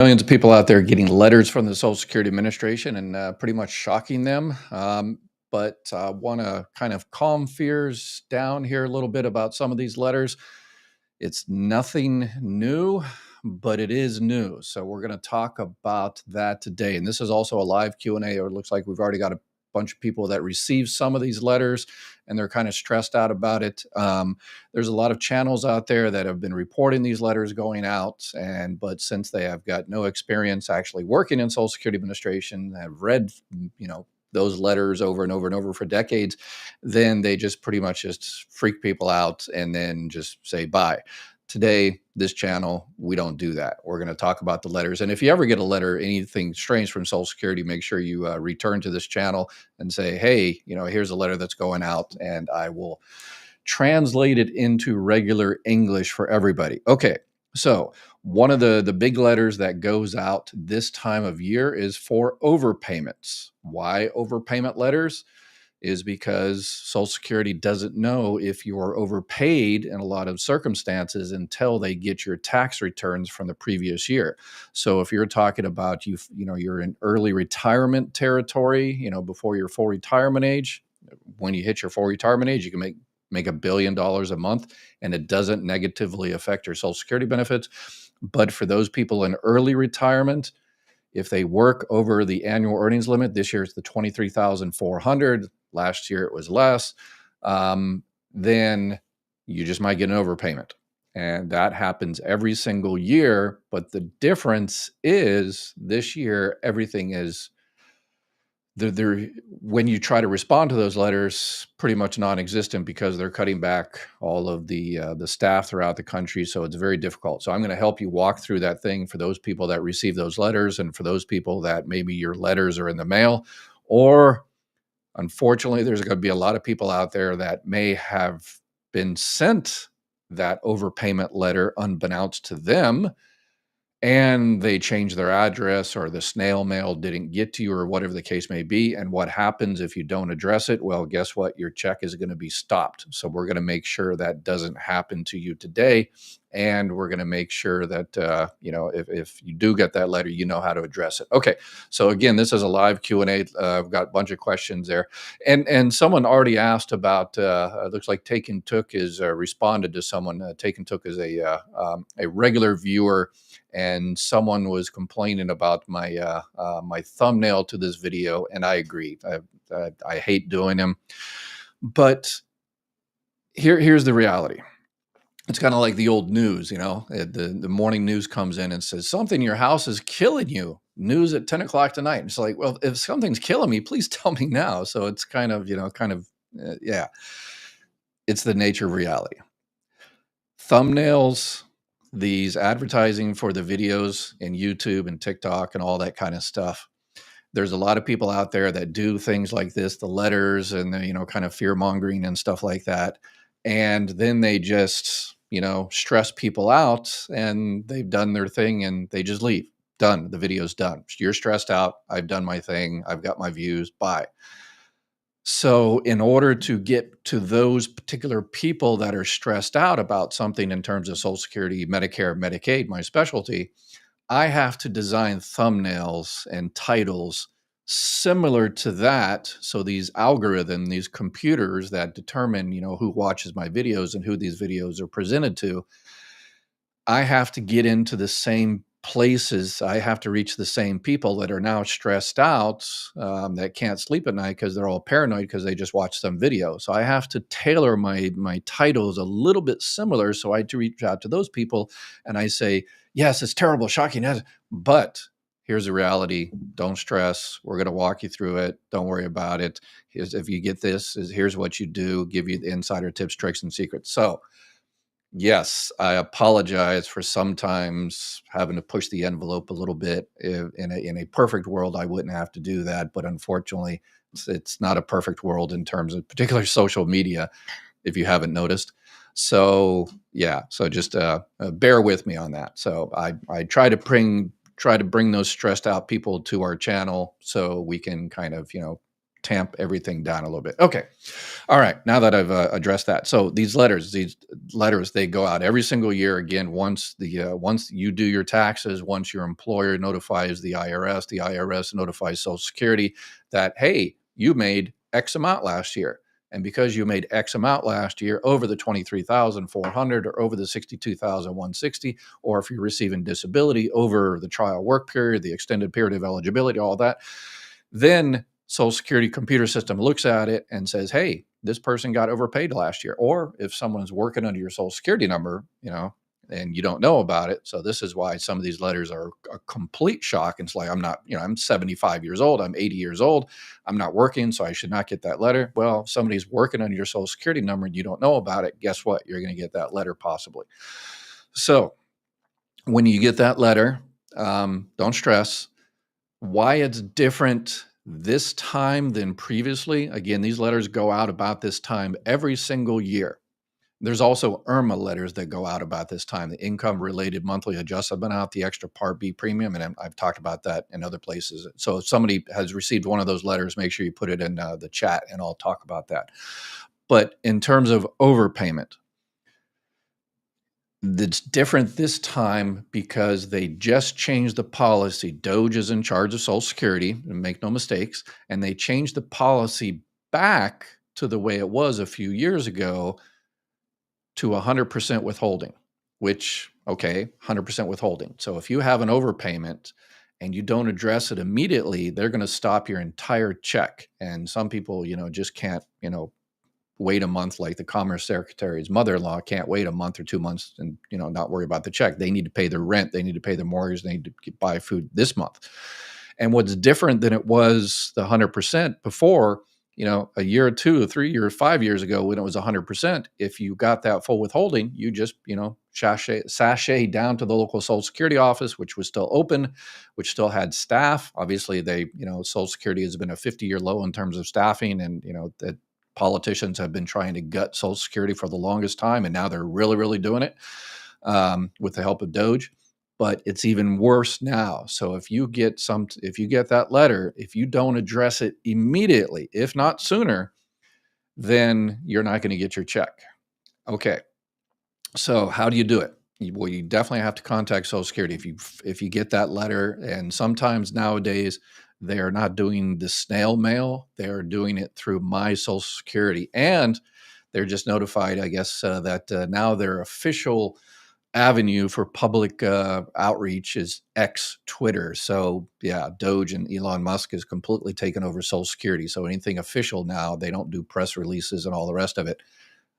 Millions of people out there getting letters from the Social Security Administration and pretty much shocking them. But I want to kind of calm fears down here a little bit about some of these letters. It's nothing new, but it is new. So we're going to talk about that today. And this is also a live Q&A, or it looks like we've already got a bunch of people that received some of these letters and they're kind of stressed out about it. There's a lot of channels out there that have been reporting these letters going out, but since they have got no experience actually working in Social Security Administration, have read, those letters over and over and over for decades, then they just pretty much just freak people out and then just say bye. Today, this channel, we don't do that. We're going to talk about the letters. And if you ever get a letter, anything strange from Social Security, make sure you return to this channel and say, hey, here's a letter that's going out, and I will translate it into regular English for everybody. Okay, so one of the big letters that goes out this time of year is for overpayments. Why overpayment letters? Is because Social Security doesn't know if you are overpaid in a lot of circumstances until they get your tax returns from the previous year. So if you're talking about you're in early retirement territory, before your full retirement age, when you hit your full retirement age, you can make $1 billion a month, and it doesn't negatively affect your Social Security benefits. But for those people in early retirement, if they work over the annual earnings limit, this year it's the 23,400. Last year it was less. Then you just might get an overpayment, and that happens every single year. But the difference is this year everything is they're when you try to respond to those letters, pretty much non-existent because they're cutting back all of the staff throughout the country. So it's very difficult. So I'm going to help you walk through that thing for those people that receive those letters, and for those people that maybe your letters are in the mail, or unfortunately, there's going to be a lot of people out there that may have been sent that overpayment letter unbeknownst to them, and they changed their address, or the snail mail didn't get to you, or whatever the case may be. And what happens if you don't address it? Well, guess what? Your check is going to be stopped. So we're going to make sure that doesn't happen to you today. And we're going to make sure that, if you do get that letter, you know how to address it. Okay. So again, this is a live Q&A. I've got a bunch of questions there. And someone already asked about, looks like Take and Took is responded to someone. Take and Took is a regular viewer, and someone was complaining about my my thumbnail to this video, and I agree. I hate doing them, but here's the reality. It's kind of like the old news, the morning news comes in and says something in your house is killing you. News at 10 o'clock tonight. And it's like, well, if something's killing me, please tell me now. So it's kind of, yeah, it's the nature of reality. Thumbnails, these advertising for the videos in YouTube and TikTok and all that kind of stuff. There's a lot of people out there that do things like this, the letters and the, kind of fear mongering and stuff like that. And then they just, stress people out, and they've done their thing and they just leave. Done. The video's done. You're stressed out. I've done my thing. I've got my views. Bye. So in order to get to those particular people that are stressed out about something in terms of Social Security, Medicare, Medicaid, my specialty, I have to design thumbnails and titles similar to that. So these these computers that determine, who watches my videos and who these videos are presented to, I have to get into the same places. I have to reach the same people that are now stressed out, that can't sleep at night because they're all paranoid because they just watched some video. So I have to tailor my titles a little bit similar. So I had to reach out to those people and I say, yes, it's terrible, shocking, yes, but here's the reality. Don't stress. We're going to walk you through it. Don't worry about it. If you get this, here's what you do, give you the insider tips, tricks, and secrets. So yes, I apologize for sometimes having to push the envelope a little bit. In a perfect world, I wouldn't have to do that, but unfortunately, it's not a perfect world in terms of particular social media, if you haven't noticed. So yeah, so just bear with me on that. So I try to bring those stressed out people to our channel so we can kind of tamp everything down a little bit. Okay. All right. Now that I've addressed that, so these letters, they go out every single year. Again, once you do your taxes, once your employer notifies the IRS notifies Social Security that, hey, you made X amount last year, and because you made X amount last year over the 23,400 or over the 62,160, or if you're receiving disability over the trial work period, the extended period of eligibility, all that, then Social Security computer system looks at it and says, hey, this person got overpaid last year. Or if someone's working under your Social Security number, and you don't know about it. So this is why some of these letters are a complete shock. And it's like, I'm not, I'm 75 years old, I'm 80 years old, I'm not working, so I should not get that letter. Well, if somebody's working under your Social Security number and you don't know about it, guess what? You're going to get that letter possibly. So when you get that letter, don't stress. Why it's different this time than previously. Again, these letters go out about this time every single year. There's also IRMA letters that go out about this time, the income related monthly adjustment out, the extra Part B premium. And I've talked about that in other places. So if somebody has received one of those letters, make sure you put it in the chat and I'll talk about that. But in terms of overpayment, it's different this time because they just changed the policy. DOJ is in charge of Social Security, and make no mistakes, and they changed the policy back to the way it was a few years ago to 100% withholding, which, okay, 100% withholding. So if you have an overpayment and you don't address it immediately, they're going to stop your entire check. And some people, just can't, wait a month, like the Commerce Secretary's mother-in-law can't wait a month or 2 months and not worry about the check. They need to pay their rent, they need to pay their mortgage, they need to buy food this month. And what's different than it was the 100% before, a year or 2 or 3 or 5 years ago when it was 100%, if you got that full withholding, you just sashay down to the local Social Security office, which was still open, which still had staff. Obviously, Social Security has been a 50-year low in terms of staffing, and that politicians have been trying to gut Social Security for the longest time, and now they're really, really doing it with the help of DOJ. But it's even worse now. So if you get that letter, if you don't address it immediately, if not sooner, then you're not going to get your check. Okay. So how do you do it? Well, you definitely have to contact Social Security if you get that letter. And sometimes nowadays, they are not doing the snail mail. They are doing it through My Social Security. And they're just notified, I guess, that now their official avenue for public outreach is X Twitter. So yeah, DOJ and Elon Musk has completely taken over Social Security. So anything official now, they don't do press releases and all the rest of it.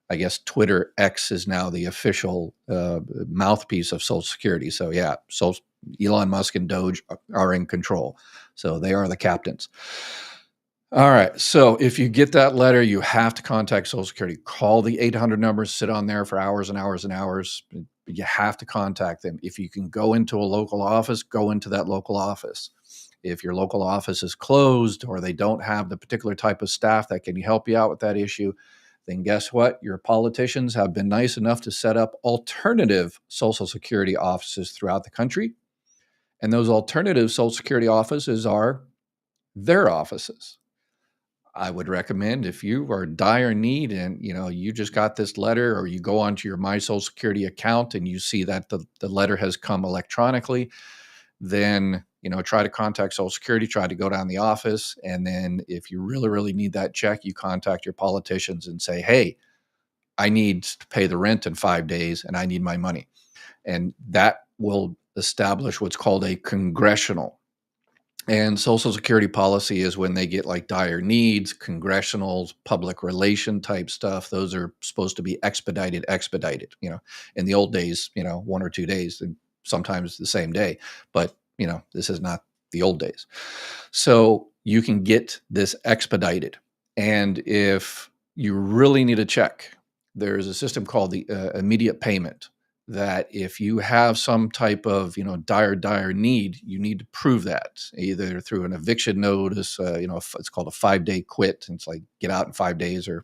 I guess Twitter X is now the official mouthpiece of Social Security. So yeah, Elon Musk and DOJ are in control. So they are the captains. All right. So if you get that letter, you have to contact Social Security. Call the 800 number, sit on there for hours and hours and hours. You have to contact them. If you can go into a local office, go into that local office. If your local office is closed or they don't have the particular type of staff that can help you out with that issue, then guess what? Your politicians have been nice enough to set up alternative Social Security offices throughout the country. And those alternative Social Security offices are their offices. I would recommend, if you are in dire need and you just got this letter, or you go onto your My Social Security account and you see that the letter has come electronically, then try to contact Social Security, try to go down the office, and then if you really, really need that check, you contact your politicians and say, hey, I need to pay the rent in 5 days and I need my money. And that will establish what's called a congressional. And Social Security policy is when they get like dire needs, congressional, public relation type stuff. Those are supposed to be expedited. In the old days, 1 or 2 days, and sometimes the same day. But, this is not the old days. So you can get this expedited. And if you really need a check, there's a system called the immediate payment, that if you have some type of, dire need, you need to prove that either through an eviction notice, it's called a 5-day quit. And it's like get out in 5 days, or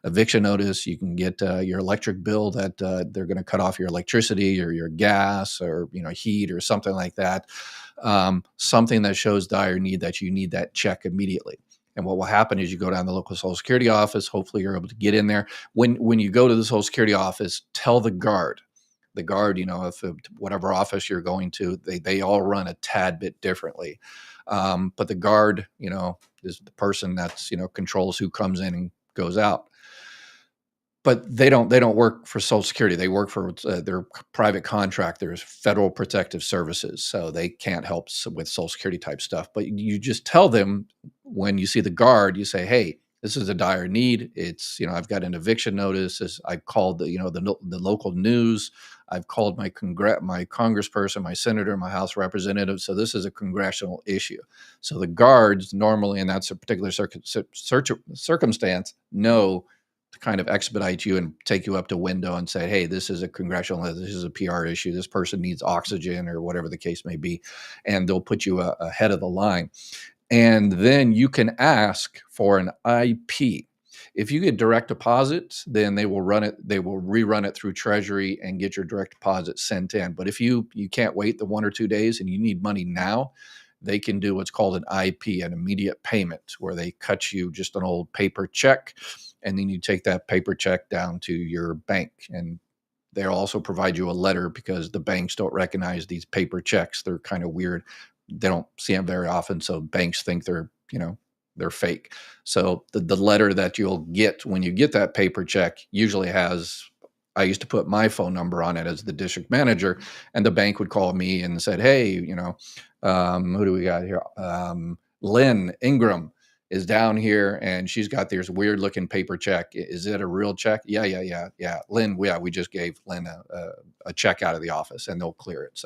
eviction notice. You can get your electric bill that they're going to cut off your electricity or your gas or, heat or something like that. Something that shows dire need that you need that check immediately. And what will happen is you go down to the local Social Security office. Hopefully, you're able to get in there. When you go to the Social Security office, tell the guard. The guard, if whatever office you're going to, they all run a tad bit differently. But the guard, is the person that's controls who comes in and goes out. But they don't work for Social Security. They work for their private contractors, Federal Protective Services. So they can't help with Social Security type stuff. But you just tell them when you see the guard, you say, "Hey, this is a dire need. It's I've got an eviction notice. I've called the local news. I've called my congressperson, my senator, my House representative. So this is a congressional issue." So the guards normally, and that's a particular circumstance, know to kind of expedite you and take you up to window and say, "Hey, this is a this is a PR issue. This person needs oxygen," or whatever the case may be. And they'll put you ahead of the line. And then you can ask for an IP. If you get direct deposits, then they will rerun it through Treasury and get your direct deposit sent in. But if you can't wait the 1 or 2 days and you need money now, they can do what's called an IP, an immediate payment, where they cut you just an old paper check, and then you take that paper check down to your bank. And they'll also provide you a letter, because the banks don't recognize these paper checks. They're kind of weird. They don't see them very often, so banks think they're fake. So the letter that you'll get when you get that paper check usually has, I used to put my phone number on it as the district manager, and the bank would call me and said, "Hey, who do we got here? Lynn Ingram is down here, and she's got this weird looking paper check. Is it a real check?" Yeah. Lynn, we just gave Lynn a check out of the office, and they'll clear it.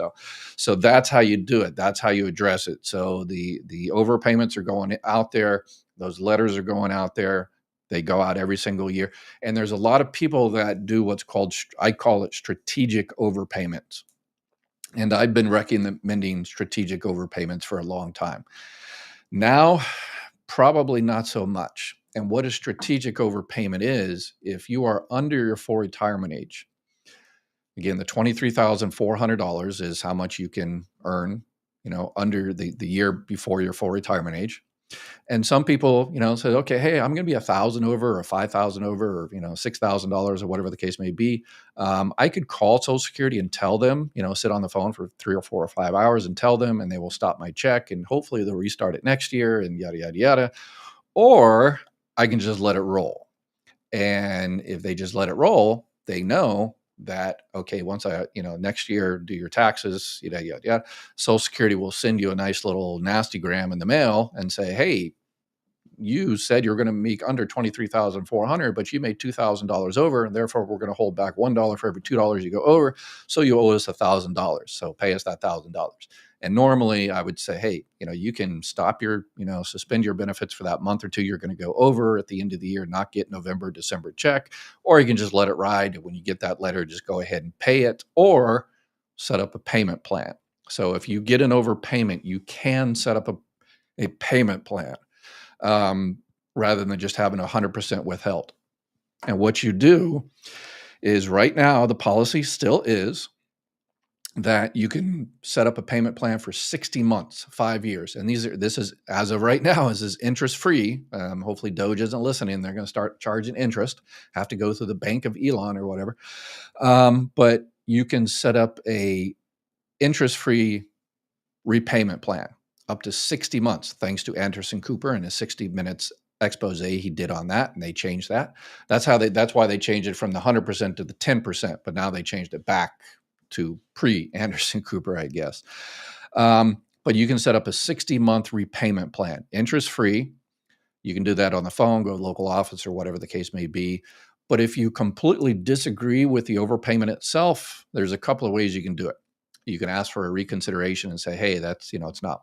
So that's how you do it. That's how you address it. So the overpayments are going out there. Those letters are going out there. They go out every single year. And there's a lot of people that do what's called, I call it strategic overpayments. And I've been recommending strategic overpayments for a long time. Now, probably not so much. And what a strategic overpayment is, if you are under your full retirement age, again, the $23,400 is how much you can earn, under the year before your full retirement age. And some people, say, "Okay, hey, I'm going to be 1,000 over, or 5,000 over, or $6,000, or whatever the case may be. I could call Social Security and tell them, sit on the phone for 3 or 4 or 5 hours and tell them, and they will stop my check, and hopefully they'll restart it next year, and yada yada yada. Or I can just let it roll. And if they just let it roll, they know that, okay, once I, next year do your taxes, yada yada yada, Social Security will send you a nice little nasty gram in the mail and say, "Hey, you said you're going to make under 23,400, but you made $2,000 over, and therefore we're going to hold back $1 for every $2 you go over. So you owe us $1,000. So pay us that $1,000." And normally I would say, "Hey, you can stop your, suspend your benefits for that month or two. You're going to go over at the end of the year, not get November, December check, or you can just let it ride. When you get that letter, just go ahead and pay it, or set up a payment plan." So if you get an overpayment, you can set up a payment plan, rather than just having 100% withheld. And what you do is, right now, the policy still is that you can set up a payment plan for 60 months, 5 years. And this is, as of right now, is interest free. Hopefully Doge isn't listening. They're going to start charging interest, have to go through the Bank of Elon or whatever. But you can set up a interest free repayment plan up to 60 months, thanks to Anderson Cooper and his 60 minutes expose he did on that, and they changed that. That's why they changed it from the 100% to the 10%, but now they changed it back to pre-Anderson Cooper, I guess. But you can set up a 60-month repayment plan, interest-free. You can do that on the phone, go to the local office, or whatever the case may be. But if you completely disagree with the overpayment itself, there's a couple of ways you can do it. You can ask for a reconsideration and say, "Hey, that's, it's not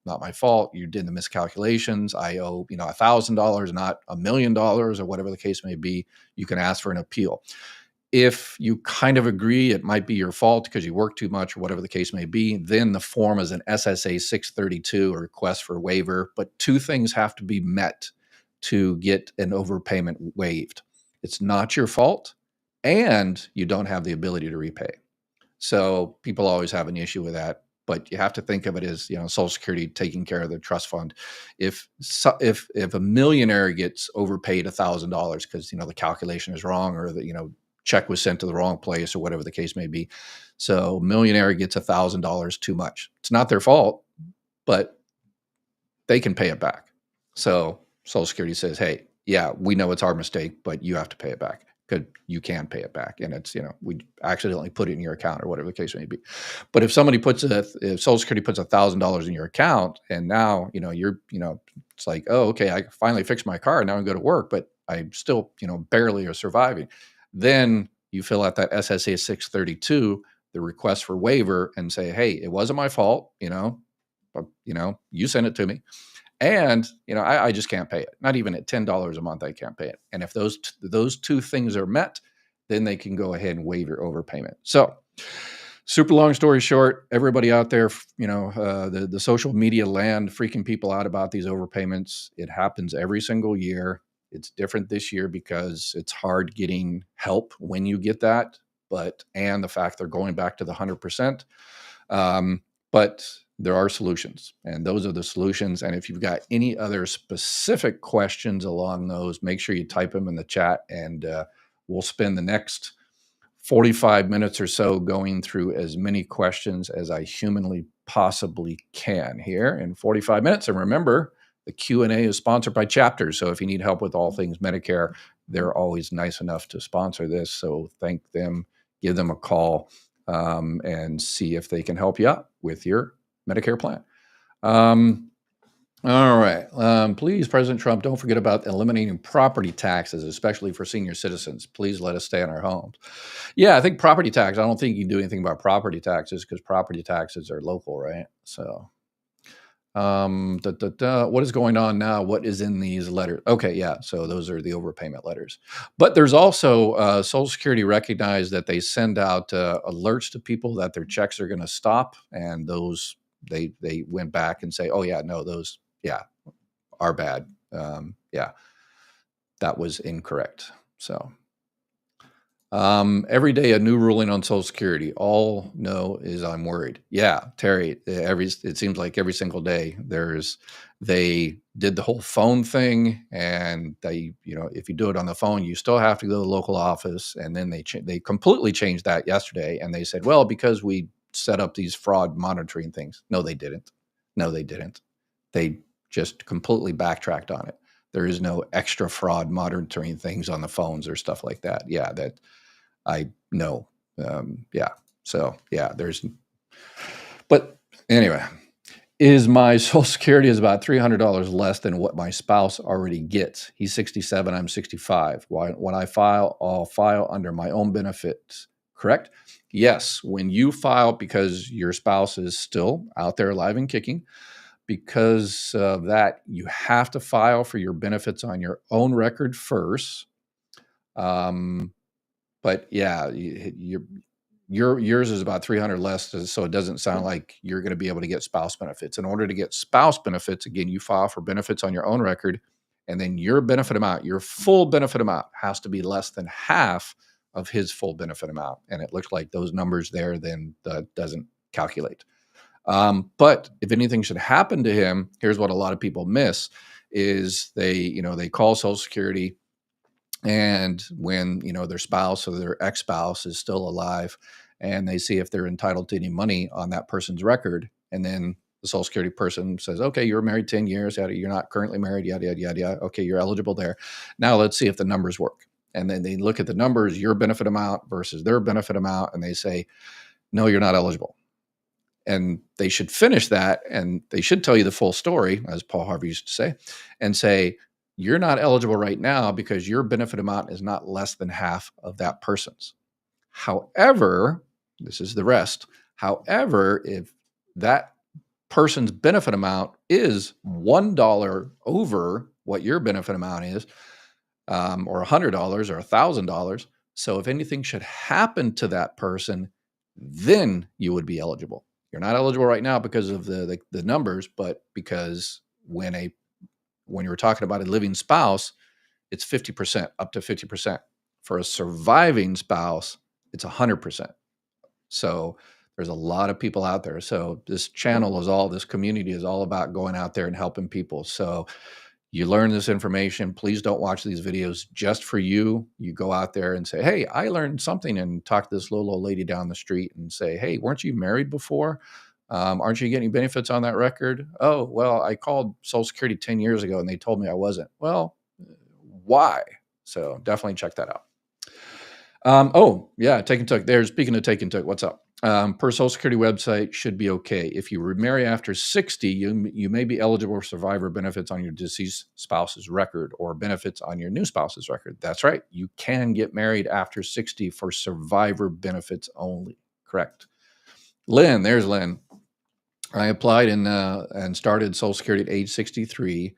my fault. You did the miscalculations. I owe, $1,000, not $1 million," or whatever the case may be. You can ask for an appeal. If you kind of agree it might be your fault because you work too much, or whatever the case may be, then the form is an SSA 632, a request for waiver. But two things have to be met to get an overpayment waived. It's not your fault, and you don't have the ability to repay. So people always have an issue with that. but you have to think of it as, Social Security taking care of the trust fund. If a millionaire gets overpaid $1,000 because the calculation is wrong, or the check was sent to the wrong place, or whatever the case may be, so millionaire gets $1,000 too much. It's not their fault, but they can pay it back. So Social Security says, hey, yeah, we know it's our mistake, but you have to pay it back, because you can pay it back. And it's, we accidentally put it in your account, or whatever the case may be. But if Social Security puts $1,000 in your account, and now, it's like, oh, okay, I finally fixed my car. Now I go to work, but I still, barely are surviving. Then you fill out that SSA 632, the request for waiver, and say, hey, it wasn't my fault. But, you sent it to me. And, I just can't pay it. Not even at $10 a month, I can't pay it. And if those two things are met, then they can go ahead and waive your overpayment. So super long story short, everybody out there, the social media land freaking people out about these overpayments. It happens every single year. It's different this year because it's hard getting help when you get that, and the fact they're going back to the 100%. But there are solutions, and those are the solutions. And if you've got any other specific questions along those, make sure you type them in the chat, and we'll spend the next 45 minutes or so going through as many questions as I humanly possibly can here in 45 minutes. And remember, the Q&A is sponsored by Chapters. So if you need help with all things Medicare, they're always nice enough to sponsor this. So thank them, give them a call, and see if they can help you out with your Medicare plan. All right. Please, President Trump, don't forget about eliminating property taxes, especially for senior citizens. Please let us stay in our homes. Yeah, I think property tax, I don't think you can do anything about property taxes, because property taxes are local, right? So what is going on now? What is in these letters? Okay, yeah, so those are the overpayment letters. But there's also Social Security recognized that they send out alerts to people that their checks are going to stop, and those they went back and say, oh yeah, no, those are bad. That was incorrect. So every day a new ruling on Social Security. All know is I'm worried. Yeah, Terry, it seems like every single day they did the whole phone thing, and they, if you do it on the phone, you still have to go to the local office. And then they completely changed that yesterday, and they said, well, because we set up these fraud monitoring things. No, they didn't. They just completely backtracked on it. There is no extra fraud monitoring things on the phones or stuff like that. Yeah, that I know. But anyway, my Social Security is about $300 less than what my spouse already gets. He's 67, I'm 65. When I file, I'll file under my own benefits, correct? Yes, when you file, because your spouse is still out there alive and kicking, because of that, you have to file for your benefits on your own record first. But yeah, yours is about $300 less, so it doesn't sound like you're going to be able to get spouse benefits. In order to get spouse benefits, again, you file for benefits on your own record, and then your benefit amount, your full benefit amount, has to be less than half of his full benefit amount. And it looks like those numbers there then doesn't calculate. But if anything should happen to him, here's what a lot of people miss is they call Social Security, and when, their spouse or their ex-spouse is still alive, and they see if they're entitled to any money on that person's record. And then the Social Security person says, okay, you were married 10 years, you're not currently married, yada, yada, yada, yada. Okay, you're eligible there. Now let's see if the numbers work. And then they look at the numbers, your benefit amount versus their benefit amount, and they say, no, you're not eligible. And they should finish that, and they should tell you the full story, as Paul Harvey used to say, and say, you're not eligible right now because your benefit amount is not less than half of that person's. However, this is the rest. However, if that person's benefit amount is $1 over what your benefit amount is, or $100 or $1,000, so if anything should happen to that person, then you would be eligible. You're not eligible right now because of the numbers, but because when you're talking about a living spouse, it's 50%, up to 50%. For a surviving spouse, it's 100%. So There's a lot of people out there. So this community is all about going out there and helping people. So you learn this information. Please don't watch these videos just for you. You go out there and say, hey, I learned something, and talk to this little old lady down the street and say, hey, weren't you married before? Aren't you getting benefits on that record? Oh, well, I called Social Security 10 years ago and they told me I wasn't. Well, why? So definitely check that out. Oh, yeah, Take and Took. There, speaking of Take and Took, what's up? Per Social Security website, should be okay. If you remarry after 60, you may be eligible for survivor benefits on your deceased spouse's record or benefits on your new spouse's record. That's right. You can get married after 60 for survivor benefits only. Correct. Lynn, there's Lynn. I applied and started Social Security at age 63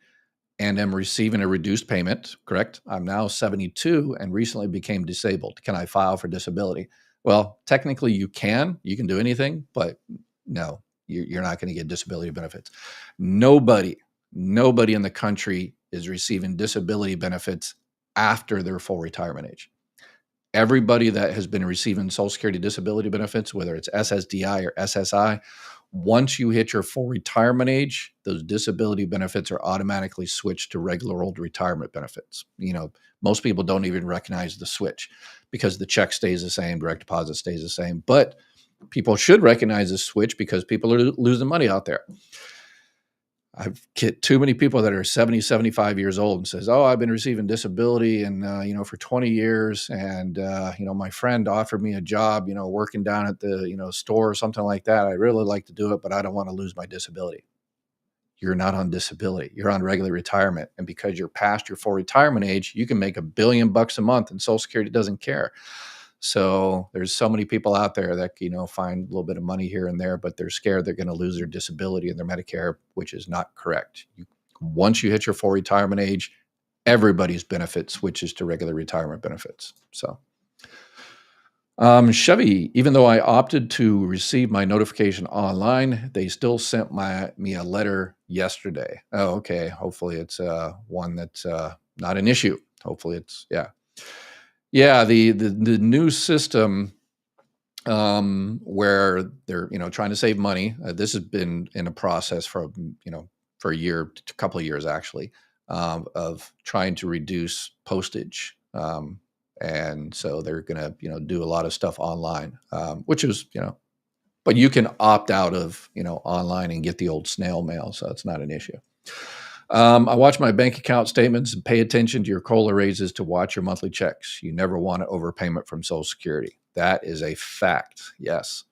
and am receiving a reduced payment, correct? I'm now 72 and recently became disabled. Can I file for disability? Well, technically you can do anything, but no, you're not going to get disability benefits. Nobody in the country is receiving disability benefits after their full retirement age. Everybody that has been receiving Social Security disability benefits, whether it's SSDI or SSI, once you hit your full retirement age, those disability benefits are automatically switched to regular old retirement benefits. Most people don't even recognize the switch because the check stays the same, direct deposit stays the same. But people should recognize the switch because people are losing money out there. I've get too many people that are 70, 75 years old and says, oh, I've been receiving disability and, for 20 years. And, my friend offered me a job, working down at the, store or something like that. I'd really like to do it, but I don't want to lose my disability. You're not on disability. You're on regular retirement. And because you're past your full retirement age, you can make $1 billion a month and Social Security doesn't care. So there's so many people out there that, find a little bit of money here and there, but they're scared they're going to lose their disability and their Medicare, which is not correct. Once you hit your full retirement age, everybody's benefit switches to regular retirement benefits. So, Chevy, even though I opted to receive my notification online, they still sent me a letter yesterday. Oh, okay. Hopefully it's one that's not an issue. Hopefully it's, yeah. Yeah, the new system where they're trying to save money. This has been in a process for for a couple of years actually, of trying to reduce postage, and so they're going to do a lot of stuff online, which is but you can opt out of online and get the old snail mail, so it's not an issue. I watch my bank account statements and pay attention to your COLA raises to watch your monthly checks. You never want an overpayment from Social Security. That is a fact. Yes.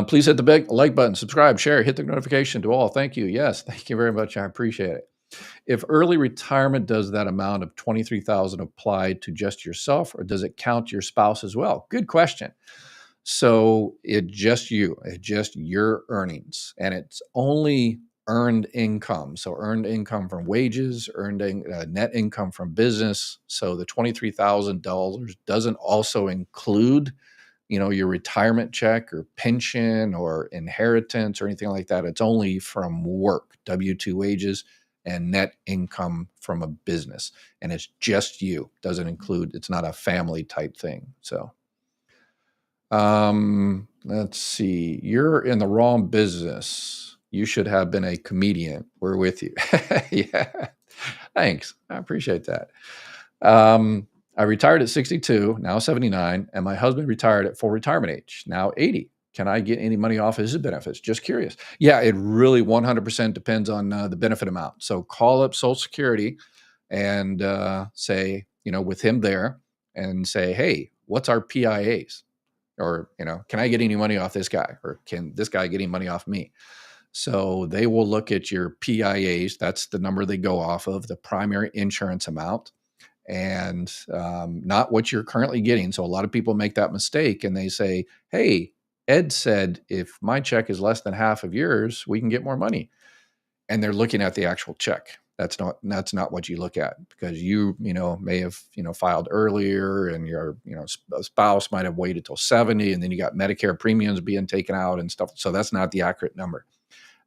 Please hit the big like button, subscribe, share, hit the notification to all. Thank you. Yes. Thank you very much. I appreciate it. If early retirement does that amount of $23,000 apply to just yourself, or does it count your spouse as well? Good question. So it's just your earnings, and it's only earned income. So earned income from wages, net income from business. So the $23,000 doesn't also include, your retirement check or pension or inheritance or anything like that. It's only from work, W-2 wages and net income from a business. And it's just you. Doesn't include, it's not a family type thing. So let's see. You're in the wrong business. You should have been a comedian. We're with you. Yeah. Thanks. I appreciate that. I retired at 62, now 79, and my husband retired at full retirement age, now 80. Can I get any money off his benefits? Just curious. Yeah, it really 100% depends on the benefit amount. So call up Social Security and say, with him there and say, hey, what's our PIAs? Or, can I get any money off this guy? Or can this guy get any money off me? So they will look at your PIAs. That's the number they go off of, the primary insurance amount, and not what you're currently getting. So a lot of people make that mistake and they say, hey, Ed said, if my check is less than half of yours, we can get more money. And they're looking at the actual check. That's not what you look at, because you may have filed earlier, and your spouse might have waited till 70, and then you got Medicare premiums being taken out and stuff. So that's not the accurate number.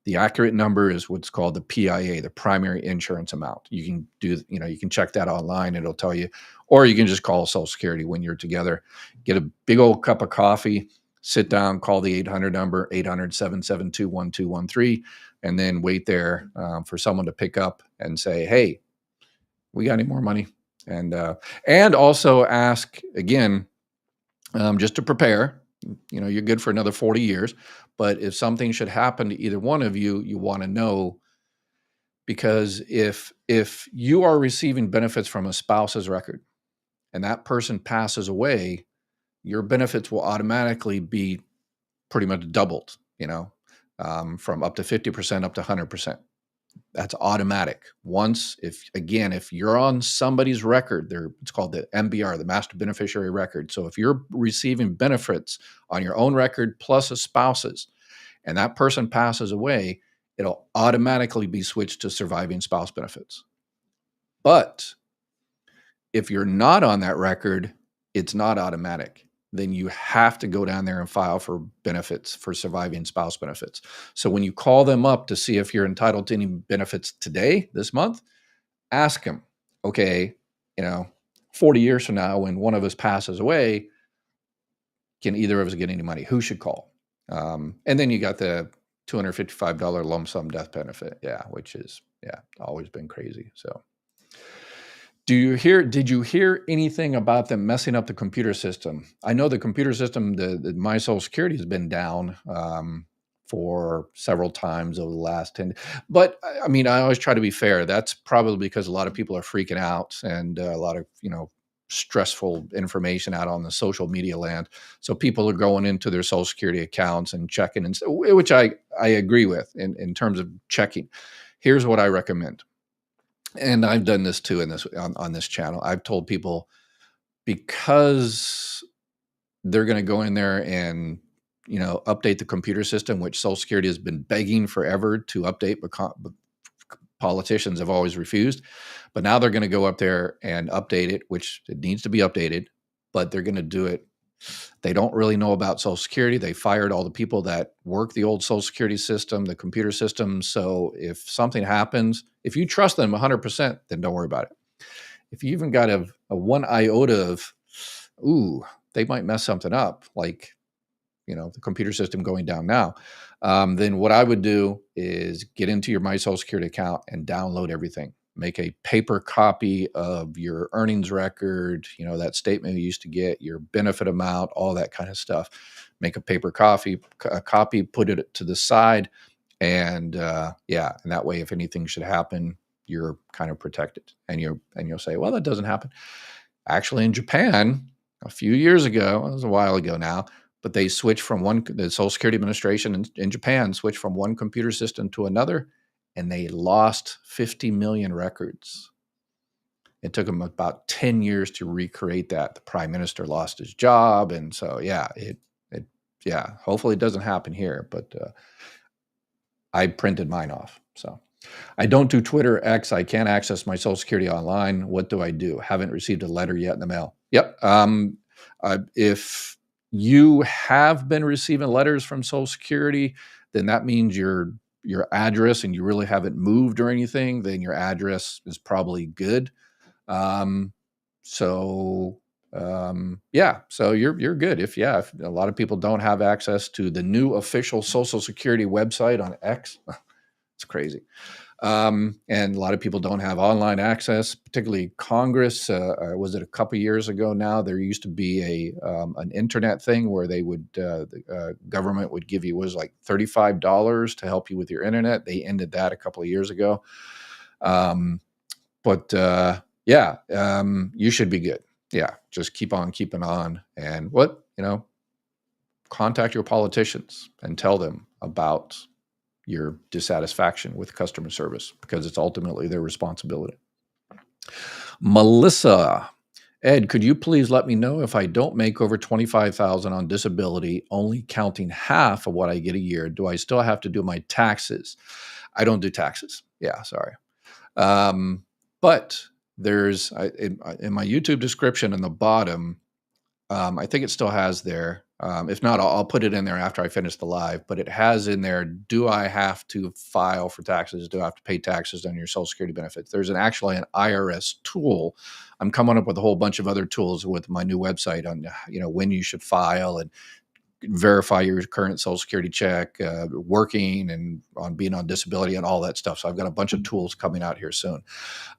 The accurate number is what's called the PIA, the primary insurance amount. You can you can check that online. It'll tell you, or you can just call Social Security when you're together, get a big old cup of coffee, sit down, call the 800 number, 800-772-1213, and then wait there for someone to pick up and say, hey, we got any more money? And also ask again, just to prepare. You're good for another 40 years, but if something should happen to either one of you, you want to know, because if you are receiving benefits from a spouse's record and that person passes away, your benefits will automatically be pretty much doubled, from up to 50% up to 100%. That's automatic. Once, if you're on somebody's record, it's called the MBR, the master beneficiary record. So if you're receiving benefits on your own record plus a spouse's, and that person passes away, it'll automatically be switched to surviving spouse benefits. But if you're not on that record, it's not automatic. Then you have to go down there and file for benefits, for surviving spouse benefits. So when you call them up to see if you're entitled to any benefits today, this month, ask them, okay, 40 years from now, when one of us passes away, can either of us get any money? Who should call? And then you got the $255 lump sum death benefit. Yeah, which is, always been crazy. So did you hear anything about them messing up the computer system? I know the computer system, the My Social Security has been down for several times over the last 10. But I mean, I always try to be fair. That's probably because a lot of people are freaking out and a lot of, stressful information out on the social media land. So people are going into their Social Security accounts and checking, and which I agree with in terms of checking. Here's what I recommend. And I've done this too on this channel. I've told people, because they're going to go in there and update the computer system, which Social Security has been begging forever to update, but politicians have always refused. But now they're going to go up there and update it, which it needs to be updated, but they're going to do it. They don't really know about Social Security. They fired all the people that work the old Social Security system, the computer system. So if something happens, if you trust them 100%, then don't worry about it. If you even got a one iota of, they might mess something up, like, the computer system going down now, then what I would do is get into your My Social Security account and download everything. Make a paper copy of your earnings record, that statement you used to get, your benefit amount, all that kind of stuff. Make a paper copy, put it to the side, and and that way, if anything should happen, you're kind of protected. And you'll say, well, that doesn't happen. Actually, in Japan, a few years ago, it was a while ago now, but they switched from the Social Security Administration in Japan switched from one computer system to another, and they lost 50 million records. It took them about 10 years to recreate that. The prime minister lost his job. And so, hopefully it doesn't happen here, but I printed mine off. So I don't do Twitter, X. I can't access my Social Security online. What do I do? Haven't received a letter yet in the mail. Yep. If you have been receiving letters from Social Security, then that means your address, and you really haven't moved or anything, then your address is probably good. So you're good. If a lot of people don't have access to the new official Social Security website on X, it's crazy. And a lot of people don't have online access, particularly Congress. Was it a couple years ago now? There used to be an internet thing where they would the government would give you, was like $35 to help you with your internet. They ended that a couple of years ago. You should be good. Yeah, just keep on keeping on, and contact your politicians and tell them about your dissatisfaction with customer service, because it's ultimately their responsibility. Melissa, Ed, could you please let me know if I don't make over $25,000 on disability, only counting half of what I get a year, do I still have to do my taxes? I don't do taxes. Yeah, sorry. But there's in my YouTube description in the bottom, I think it still has there. If not, I'll put it in there after I finish the live, but it has in there, do I have to file for taxes? Do I have to pay taxes on your Social Security benefits? There's actually an IRS tool. I'm coming up with a whole bunch of other tools with my new website on, when you should file and verify your current Social Security check, working, and on being on disability and all that stuff. So I've got a bunch of tools coming out here soon.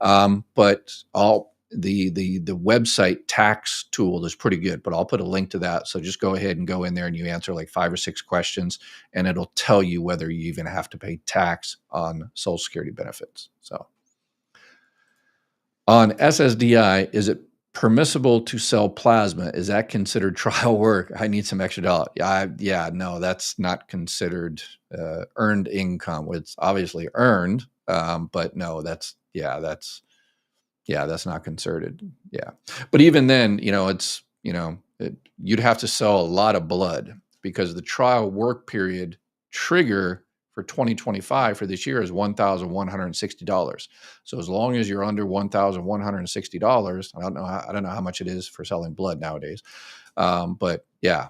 But all the website tax tool is pretty good, but I'll put a link to that. So just go ahead and go in there and you answer like 5 or 6 questions, and it'll tell you whether you even have to pay tax on Social Security benefits. So on SSDI, is it permissible to sell plasma? Is that considered trial work? I need some extra dollar. Yeah, no, that's not considered earned income. It's obviously earned, but no, that's not considered. Yeah, but even then, you'd have to sell a lot of blood, because the trial work period trigger for 2025 for this year is $1,160. So as long as you're under $1,160, I don't know how much it is for selling blood nowadays. But yeah.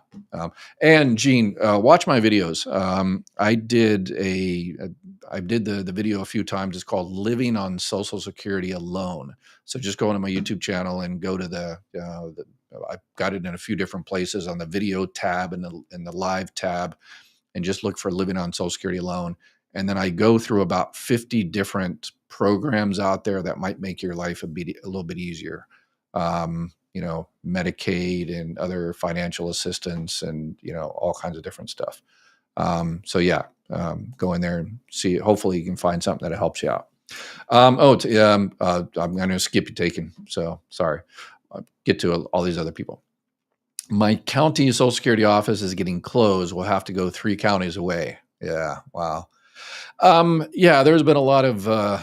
And Gene, watch my videos. I did the video a few times. It's called Living on Social Security Alone. So just go into my YouTube channel and go to I've got it in a few different places on the video tab and the live tab, and just look for Living on Social Security Alone. And then I go through about 50 different programs out there that might make your life a little bit easier. Medicaid and other financial assistance and, all kinds of different stuff. Go in there and see. Hopefully you can find something that helps you out. I'm going to skip you taking. So sorry. I'll get to all these other people. My county Social Security office is getting closed. We'll have to go 3 counties away. Yeah. Wow. There's been a lot of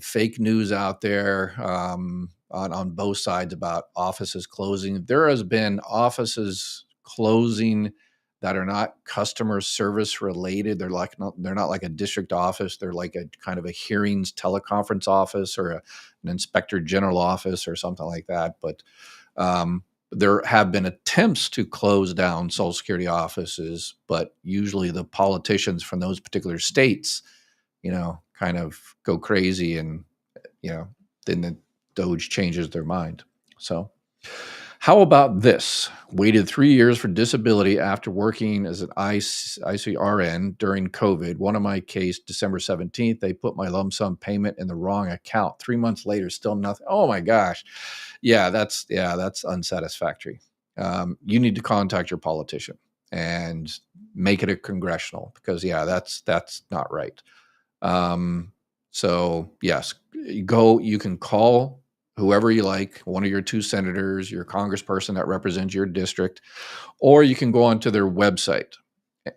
fake news out there on both sides about offices closing. There has been offices closing that are not customer service related. They're not like a district office. They're like a kind of a hearings teleconference office or an inspector general office or something like that. But there have been attempts to close down Social Security offices, but usually the politicians from those particular states, kind of go crazy, and then the Doge changes their mind. So how about this? Waited 3 years for disability after working as an ICRN during COVID. One of my case, December 17th, they put my lump sum payment in the wrong account. 3 months later, still nothing. Oh my gosh. That's unsatisfactory. You need to contact your politician and make it a congressional, because that's not right. So yes, you can call whoever you like, one of your 2 senators, your congressperson that represents your district, or you can go onto their website.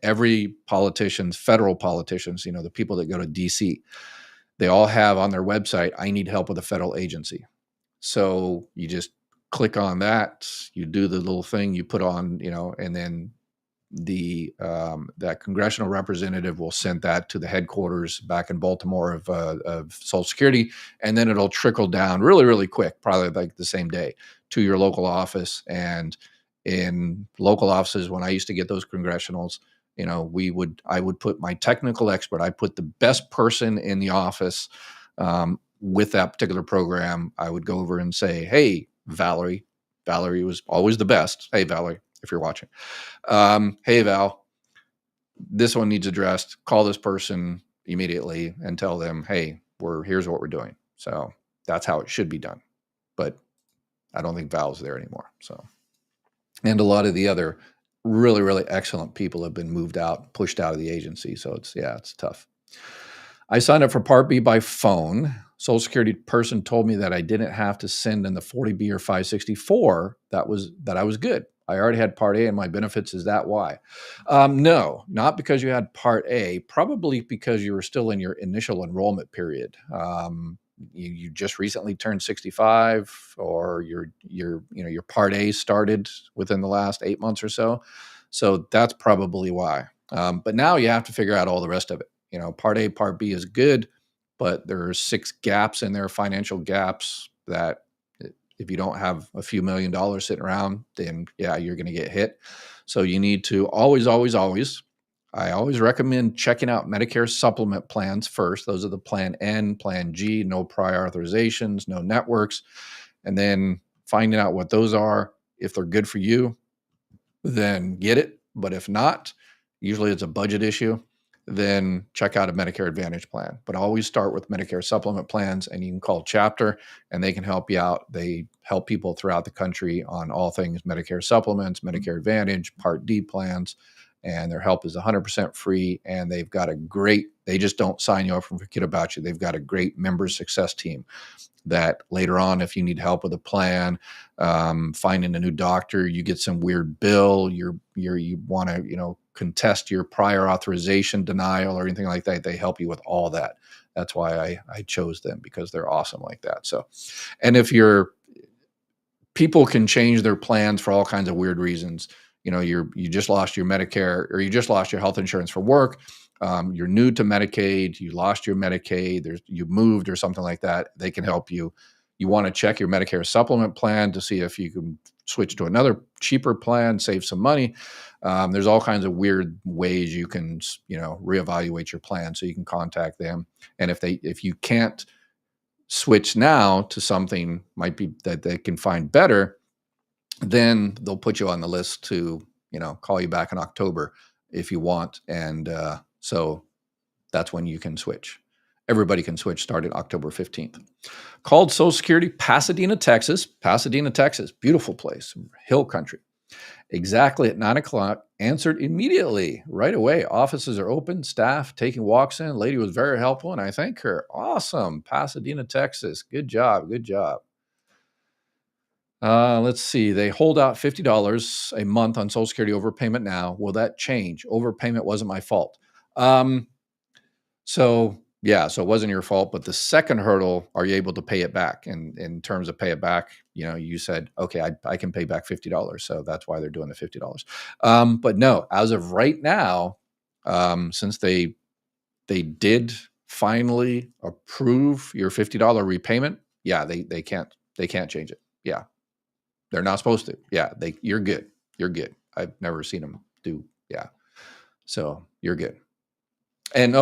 Every federal politicians, the people that go to DC, they all have on their website, I need help with a federal agency. So you just click on that, you do the little thing, you put on, and then that congressional representative will send that to the headquarters back in Baltimore of Social Security, and then it'll trickle down really, really quick, probably like the same day, to your local office. And in local offices, when I used to get those congressionals, I would put my technical expert, I put the best person in the office with that particular program. I would go over and say, hey, Valerie was always the best. Hey, Valerie, if you're watching. Hey, Val, this one needs addressed. Call this person immediately and tell them, hey, here's what we're doing. So that's how it should be done. But I don't think Val's there anymore. So, and a lot of the other really, really excellent people have been pushed out of the agency. So it's tough. I signed up for Part B by phone. Social Security person told me that I didn't have to send in the 40B or 564. That I was good. I already had Part A and my benefits. Is that why? No, not because you had Part A, probably because you were still in your initial enrollment period. You just recently turned 65, or your Part A started within the last 8 months or so. So that's probably why. But now you have to figure out all the rest of it. Part A, Part B is good, but there are 6 gaps in there, financial gaps, that if you don't have a few $1 million sitting around, then you're going to get hit. So you need to always, I always recommend checking out Medicare supplement plans first. Those are the Plan N, Plan G, no prior authorizations, no networks, and then finding out what those are. If they're good for you, then get it. But if not, usually it's a budget issue, then check out a Medicare Advantage plan. But always start with Medicare supplement plans, and you can call Chapter and they can help you out. They help people throughout the country on all things Medicare supplements, Medicare Advantage, Part D plans, and their help is 100% free. And they've got they just don't sign you up and forget about you. They've got a great member success team that later on, if you need help with a plan, finding a new doctor, you get some weird bill, you want to, contest your prior authorization denial or anything like that, they help you with all that. That's why I chose them, because they're awesome like that. So, and if people can change their plans for all kinds of weird reasons. You just lost your Medicare, or you just lost your health insurance for work. You're new to Medicaid, you lost your Medicaid, you moved or something like that. They can help you. You want to check your Medicare supplement plan to see if you can switch to another cheaper plan, save some money. There's all kinds of weird ways you can, reevaluate your plan. So you can contact them. And if you can't switch now to something might be that they can find better, then they'll put you on the list to, call you back in October if you want. And so that's when you can switch. Everybody can switch starting October 15th. Called Social Security, Pasadena, Texas. Pasadena, Texas, beautiful place, hill country. Exactly at 9 o'clock, answered immediately, right away. Offices are open, staff taking walks in. Lady was very helpful, and I thank her. Awesome, Pasadena, Texas. Good job, good job. Let's see. They hold out $50 a month on Social Security overpayment now. Will that change? Overpayment wasn't my fault. So it wasn't your fault. But the second hurdle, are you able to pay it back? And in terms of pay it back, you said, okay, I can pay back $50. So that's why they're doing the $50. But no, as of right now, since they did finally approve your $50 repayment, they can't change it. Yeah. They're not supposed to. Yeah, you're good. You're good. I've never seen them do. Yeah. So you're good. And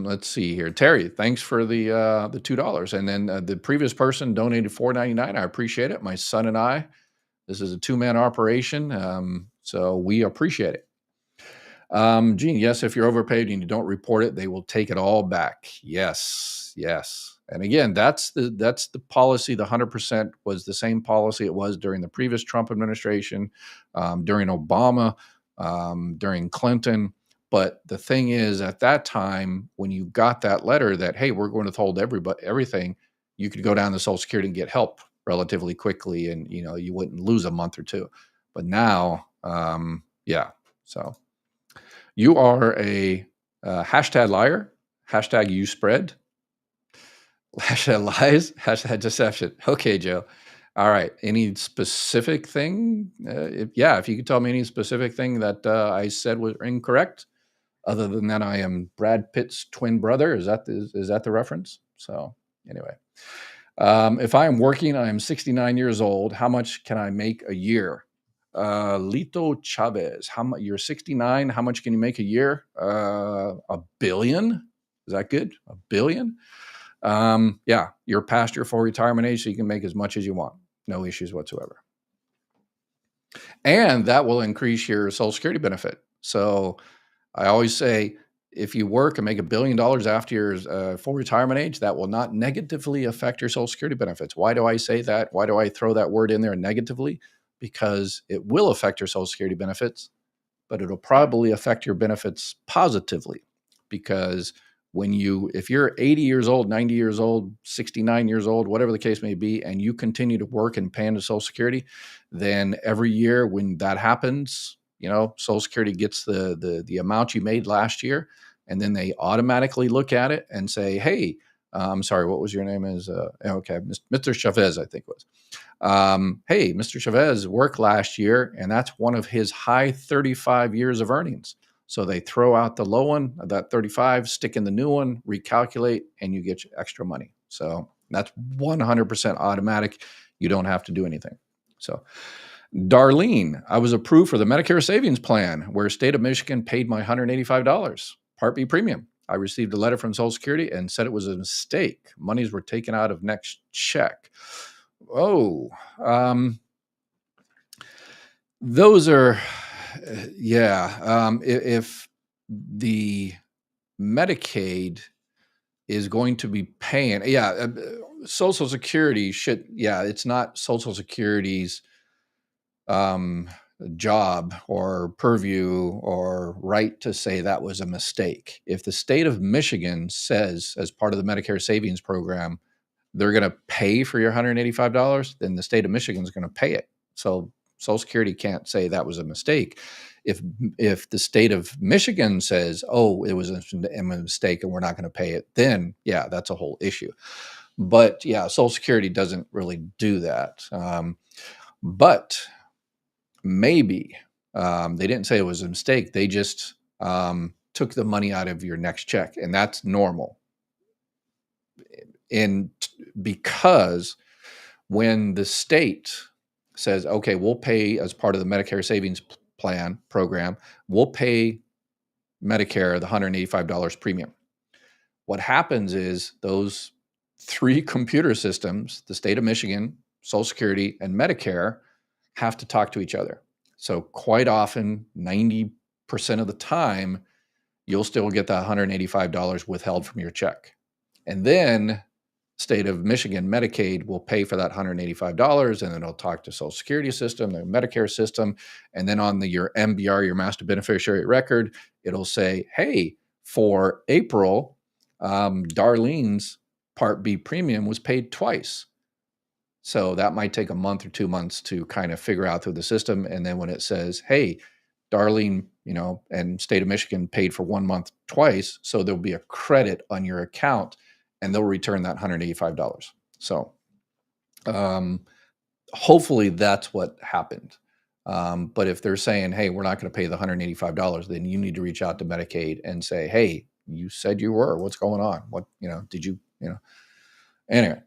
let's see here. Terry, thanks for the $2. And then the previous person donated $4.99. I appreciate it. My son and I, this is a 2-man operation. So we appreciate it. Gene, yes, if you're overpaid and you don't report it, they will take it all back. Yes. And again, that's the policy. The 100% was the same policy it was during the previous Trump administration, during Obama, during Clinton. But the thing is, at that time, when you got that letter that, hey, we're going to withhold everything, you could go down to Social Security and get help relatively quickly, and you wouldn't lose a month or two. But now, so you are a hashtag liar, hashtag you spread. Hashtag lies, hashtag deception. Okay, Joe. All right. Any specific thing? If you could tell me any specific thing that I said was incorrect, other than that, I am Brad Pitt's twin brother. Is that the reference? So anyway, if I am working, I am 69 years old. How much can I make a year? Lito Chavez, you're 69. How much can you make a year? $1 billion. Is that good? $1 billion? You're past your full retirement age, so you can make as much as you want. No issues whatsoever. And that will increase your Social Security benefit. So I always say, if you work and make $1 billion after your full retirement age, that will not negatively affect your Social Security benefits. Why do I say that? Why do I throw that word in there negatively? Because it will affect your Social Security benefits, but it'll probably affect your benefits positively, because if you're 80 years old, 90 years old, 69 years old, whatever the case may be, and you continue to work and pay into Social Security, then every year when that happens, Social Security gets the amount you made last year, and then they automatically look at it and say, hey, I'm sorry, what was your name? Okay, Mr. Chavez, I think it was. Hey, Mr. Chavez worked last year, and that's one of his high 35 years of earnings. So they throw out the low one, that 35, stick in the new one, recalculate, and you get extra money. So that's 100% automatic. You don't have to do anything. So Darlene, I was approved for the Medicare savings plan where state of Michigan paid my $185 Part B premium. I received a letter from Social Security and said it was a mistake. Monies were taken out of next check. Those are Yeah. If the Medicaid is going to be paying, yeah, Social Security should, yeah, it's not Social Security's um, job or purview or right to say that was a mistake. If the state of Michigan says, as part of the Medicare savings program, they're going to pay for your $185, then the state of Michigan is going to pay it. So Social Security can't say that was a mistake. If if the state of Michigan says, "Oh, it was a mistake and we're not going to pay it," then yeah, that's a whole issue. But yeah, Social Security doesn't really do that. But maybe they didn't say it was a mistake. They just took the money out of your next check, and that's normal. And because when the state says, okay, we'll pay as part of the Medicare savings plan program, we'll pay Medicare the $185 premium. What happens is those three computer systems, the state of Michigan, Social Security, and Medicare, have to talk to each other. So quite often, 90% of the time, you'll still get that $185 withheld from your check. And then state of Michigan Medicaid will pay for that $185, and then it'll talk to Social Security system, the Medicare system, and then on your MBR, your master beneficiary record, it'll say, hey, for April, Darlene's Part B premium was paid twice. So that might take a month or 2 months to kind of figure out through the system. And then when it says, hey, Darlene, and state of Michigan paid for 1 month twice, so there'll be a credit on your account and they'll return that $185. So hopefully that's what happened. But if they're saying, hey, we're not going to pay the $185, then you need to reach out to Medicaid and say, hey, you said you were. What's going on? What, did you, Anyway,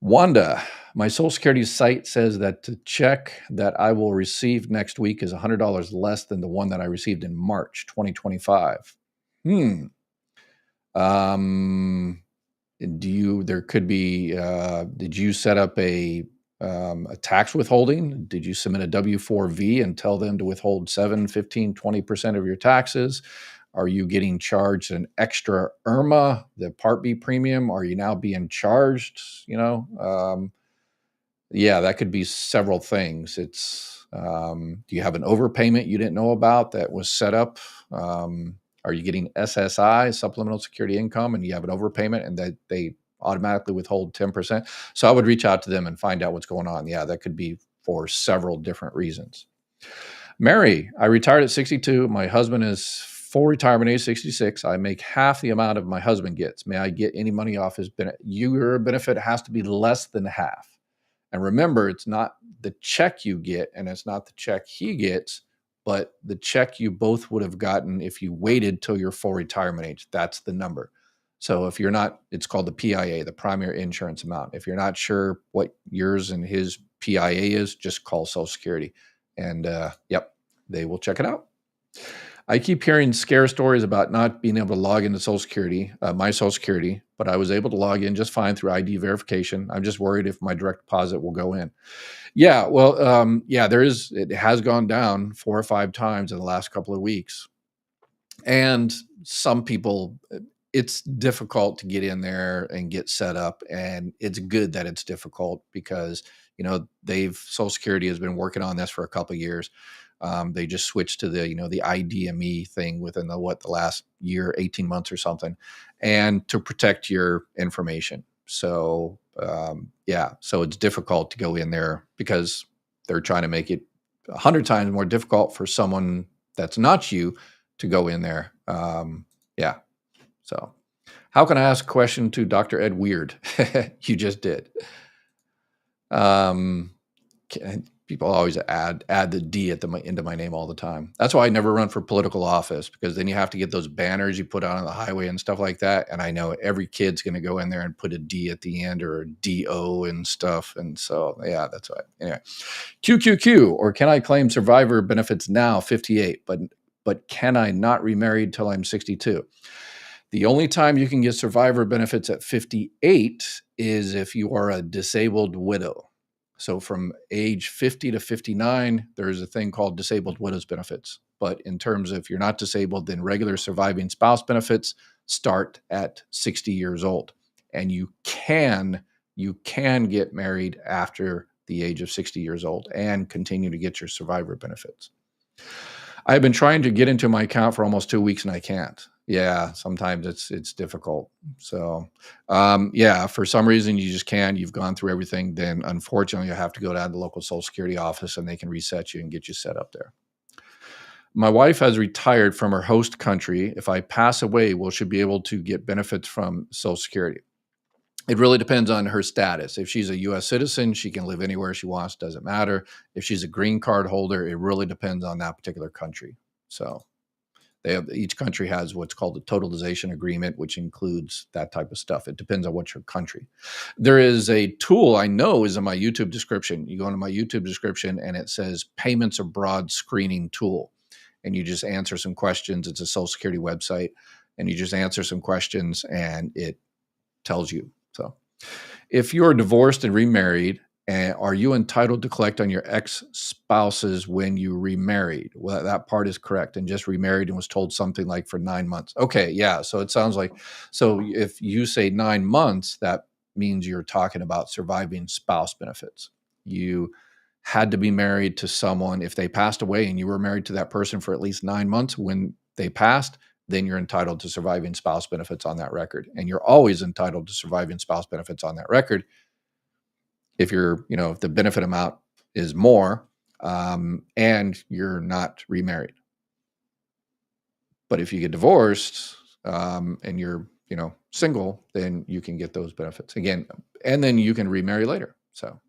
Wanda, my Social Security site says that the check that I will receive next week is $100 less than the one that I received in March 2025. There could be, did you set up a tax withholding? Did you submit a W-4V and tell them to withhold 7, 15, 20% of your taxes? Are you getting charged an extra IRMA, the Part B premium? Are you now being charged? Yeah, that could be several things. It's, do you have an overpayment you didn't know about that was set up? Are you getting SSI, supplemental security income, and you have an overpayment and that they automatically withhold 10%? So I would reach out to them and find out what's going on. Yeah, that could be for several different reasons. Mary, I retired at 62. My husband is full retirement age, 66. I make half the amount of my husband gets. May I get any money off his benefit? Your benefit has to be less than half. And remember, it's not the check you get and it's not the check he gets, but the check you both would have gotten if you waited till your full retirement age. That's the number. So if you're not, it's called the PIA, the primary insurance amount. If you're not sure what yours and his PIA is, just call Social Security. And yep, they will check it out. I keep hearing scare stories about not being able to log into Social Security, my Social Security, but I was able to log in just fine through ID verification. I'm just worried if my direct deposit will go in. Yeah, well, yeah, it has gone down 4 or 5 times in the last couple of weeks. And some people, it's difficult to get in there and get set up. And it's good that it's difficult because, Social Security has been working on this for a couple of years. They just switched to the IDME thing within the last year, 18 months or something, and to protect your information. So, yeah, so it's difficult to go in there because they're trying to make it 100 times more difficult for someone that's not you to go in there. Yeah. So how can I ask a question to Dr. Ed Weird? You just did. People always add the D into my name all the time. That's why I never run for political office, because then you have to get those banners you put out on the highway and stuff like that. And I know every kid's going to go in there and put a D at the end or a DO and stuff. And so, yeah, that's why. Anyway, QQQ, or can I claim survivor benefits now, 58, but can I not remarry till I'm 62? The only time you can get survivor benefits at 58 is if you are a disabled widow. So from age 50 to 59, there's a thing called disabled widows benefits. But in terms of if you're not disabled, then regular surviving spouse benefits start at 60 years old. And you can get married after the age of 60 years old and continue to get your survivor benefits. I've been trying to get into my account for almost 2 weeks and I can't. Yeah, sometimes it's difficult. So, yeah, for some reason you just can't. You've gone through everything. Then unfortunately, you have to go down to the local Social Security office and they can reset you and get you set up there. My wife has retired from her host country. If I pass away, will she be able to get benefits from Social Security? It really depends on her status. If she's a US citizen, she can live anywhere she wants, doesn't matter. If she's a green card holder, it really depends on that particular country. So each country has what's called a totalization agreement, which includes that type of stuff. It depends on what's your country. There is a tool I know is in my YouTube description. You go into my YouTube description and it says payments abroad screening tool. And you just answer some questions. It's a Social Security website. And you just answer some questions and it tells you. So if you're divorced and remarried, are you entitled to collect on your ex-spouses when you remarried? Well, that part is correct. And just remarried and was told something like for 9 months. Okay, yeah. So it sounds like, so if you say 9 months, that means you're talking about surviving spouse benefits. You had to be married to someone. If they passed away and you were married to that person for at least 9 months when they passed, then you're entitled to surviving spouse benefits on that record. And you're always entitled to surviving spouse benefits on that record if if the benefit amount is more and you're not remarried. But if you get divorced and you're, single, then you can get those benefits again, and then you can remarry later. So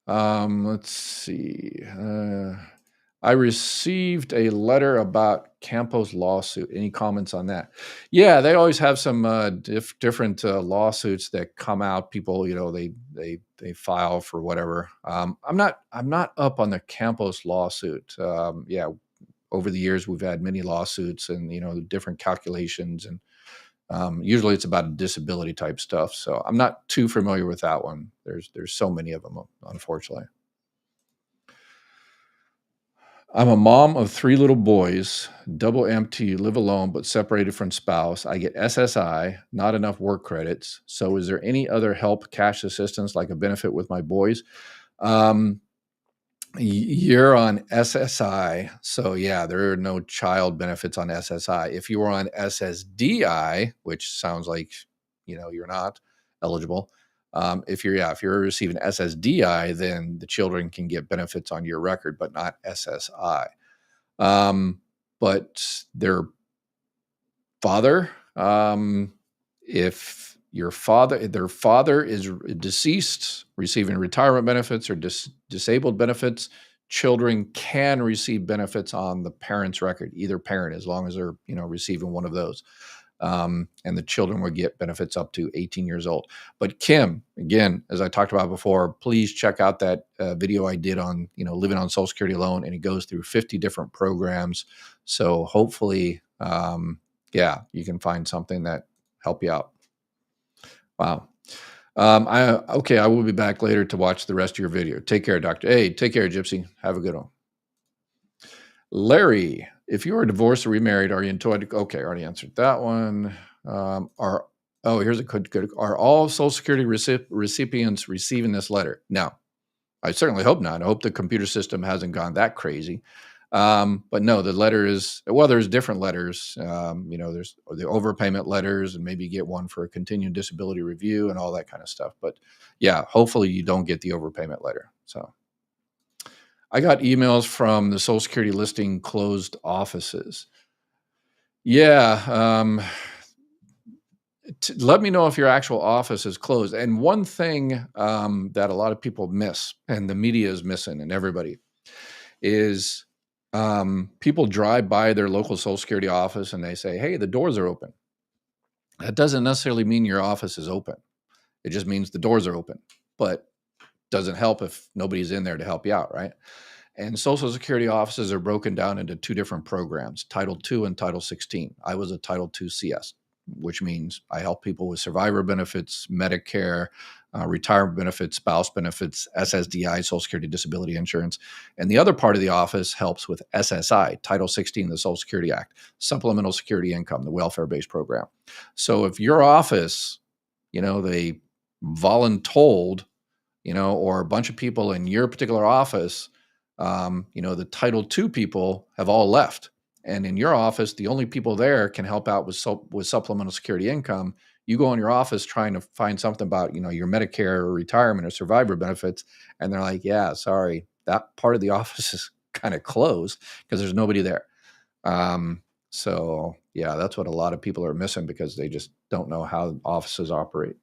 let's see. I received a letter about Campo's lawsuit. Any comments on that? Yeah, they always have some different lawsuits that come out. People, they file for whatever. I'm not up on the Campos lawsuit. Yeah, over the years we've had many lawsuits and different calculations, and usually it's about disability type stuff. So I'm not too familiar with that one. There's so many of them, unfortunately. I'm a mom of 3 little boys, double amputee, live alone but separated from spouse. I get SSI, not enough work credits. So is there any other help, cash assistance, like a benefit with my boys? You're on SSI. So yeah, there are no child benefits on SSI. If you were on SSDI, which sounds like, you're not eligible. If you're receiving SSDI, then the children can get benefits on your record, but not SSI. But their father, if their father is deceased, receiving retirement benefits or disabled benefits, children can receive benefits on the parent's record, either parent, as long as they're, receiving one of those. And the children would get benefits up to 18 years old. But Kim, again, as I talked about before, please check out that video I did on, living on Social Security alone, and it goes through 50 different programs. So hopefully, you can find something that help you out. Wow. I will be back later to watch the rest of your video. Take care, Doctor. Hey, take care, Gypsy. Have a good one. Larry, if you are divorced or remarried, are you entitled? Okay, I already answered that one. Here's a good. Are all Social Security recipients receiving this letter? No, I certainly hope not. I hope the computer system hasn't gone that crazy. But no, the letter is, there's different letters. There's the overpayment letters, and maybe you get one for a continuing disability review and all that kind of stuff. But yeah, hopefully you don't get the overpayment letter. So I got emails from the Social Security listing closed offices. Yeah. Let me know if your actual office is closed. And one thing that a lot of people miss, and the media is missing, and everybody, is people drive by their local Social Security office and they say, hey, the doors are open. That doesn't necessarily mean your office is open. It just means the doors are open, but doesn't help if nobody's in there to help you out, right? And Social Security offices are broken down into 2 different programs, Title II and Title 16. I was a Title II CS. which means I help people with survivor benefits, Medicare, retirement benefits, spouse benefits, SSDI, Social Security Disability Insurance. And the other part of the office helps with SSI, Title 16 of the Social Security Act, Supplemental Security Income, the welfare-based program. So if your office, they voluntold, or a bunch of people in your particular office, the Title II people have all left. And in your office, the only people there can help out with supplemental security income. You go in your office trying to find something about, your Medicare or retirement or survivor benefits. And they're like, yeah, sorry, that part of the office is kind of closed because there's nobody there. So yeah, that's what a lot of people are missing because they just don't know how offices operate.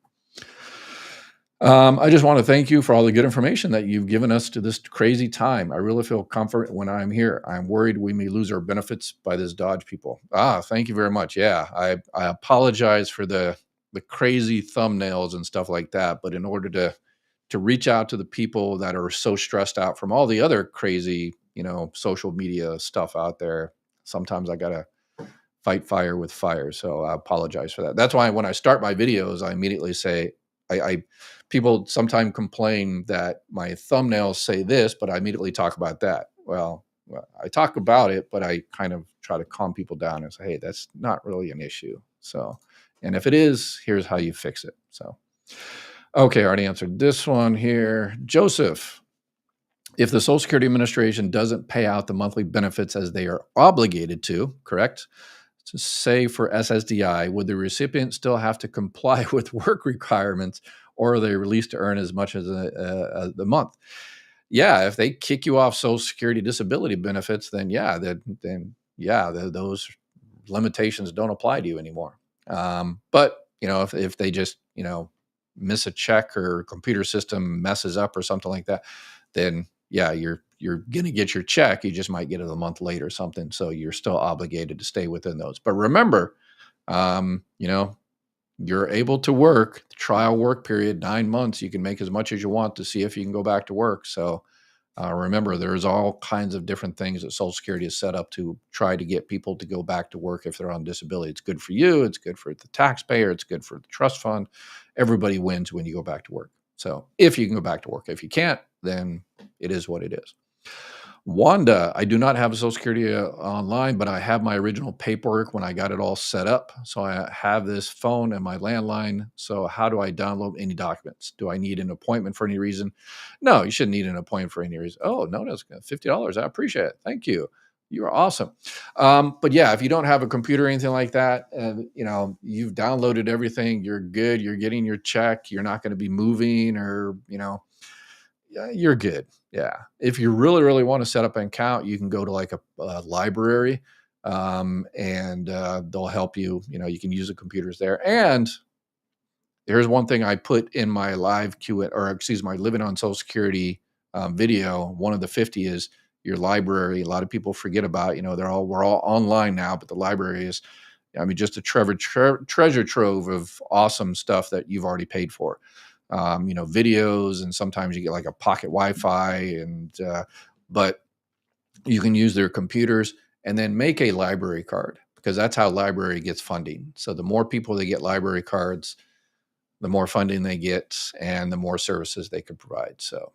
I just want to thank you for all the good information that you've given us to this crazy time. I really feel comfort when I'm here. I'm worried we may lose our benefits by this Dodge people. Thank you very much. Yeah, I apologize for the crazy thumbnails and stuff like that. But in order to reach out to the people that are so stressed out from all the other crazy, social media stuff out there, sometimes I gotta fight fire with fire. So I apologize for that. That's why when I start my videos, I immediately say, people sometimes complain that my thumbnails say this, but I immediately talk about that. Well, I talk about it, but I kind of try to calm people down and say, hey, that's not really an issue. So, and if it is, here's how you fix it. So, okay, I already answered this one here. Joseph, if the Social Security Administration doesn't pay out the monthly benefits as they are obligated to, correct? To say for SSDI, would the recipient still have to comply with work requirements, or are they released to earn as much as the month? Yeah, if they kick you off Social Security disability benefits, then those limitations don't apply to you anymore. But if they just miss a check or computer system messes up or something like that, then yeah, you're going to get your check. You just might get it a month late or something. So you're still obligated to stay within those. But remember, you're able to work the trial work period, 9 months. You can make as much as you want to see if you can go back to work. So remember, there's all kinds of different things that Social Security is set up to try to get people to go back to work if they're on disability. It's good for you. It's good for the taxpayer. It's good for the trust fund. Everybody wins when you go back to work. So if you can go back to work, if you can't, then it is what it is. Wanda, I do not have a Social Security online, but I have my original paperwork when I got it all set up. So I have this phone and my landline. So how do I download any documents? Do I need an appointment for any reason? No, you shouldn't need an appointment for any reason. Oh, no, that's $50. I appreciate it. Thank you. You are awesome. But yeah, if you don't have a computer or anything like that, and you've downloaded everything, you're good. You're getting your check. You're not going to be moving or, yeah, you're good. Yeah. If you really, really want to set up an account, you can go to like a library and they'll help you. You can use the computers there. And here's one thing I put in my live my Living on Social Security video. One of the 50 is your library. A lot of people forget about, we're all online now, but the library is, just a treasure trove of awesome stuff that you've already paid for. Videos, and sometimes you get like a pocket Wi-Fi, but you can use their computers and then make a library card, because that's how library gets funding. So the more people they get library cards, the more funding they get and the more services they could provide. So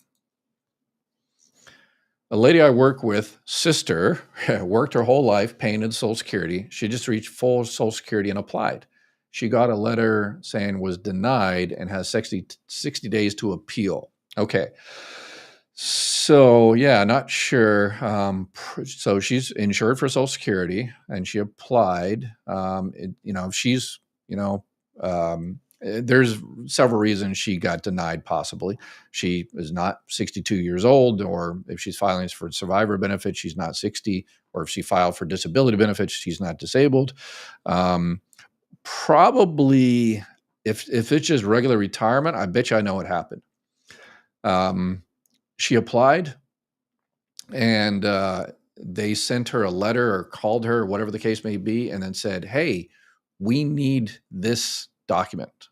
a lady I work with, sister, worked her whole life paying into Social Security. She just reached full Social Security and applied. She got a letter saying was denied and has 60 days to appeal. Okay. So yeah, not sure. So she's insured for Social Security and she applied. She's, there's several reasons she got denied. Possibly she is not 62 years old, or if she's filing for survivor benefits, she's not 60, or if she filed for disability benefits, she's not disabled. Probably if it's just regular retirement, I bet you I know what happened. She applied and they sent her a letter or called her, whatever the case may be, and then said, hey, we need this document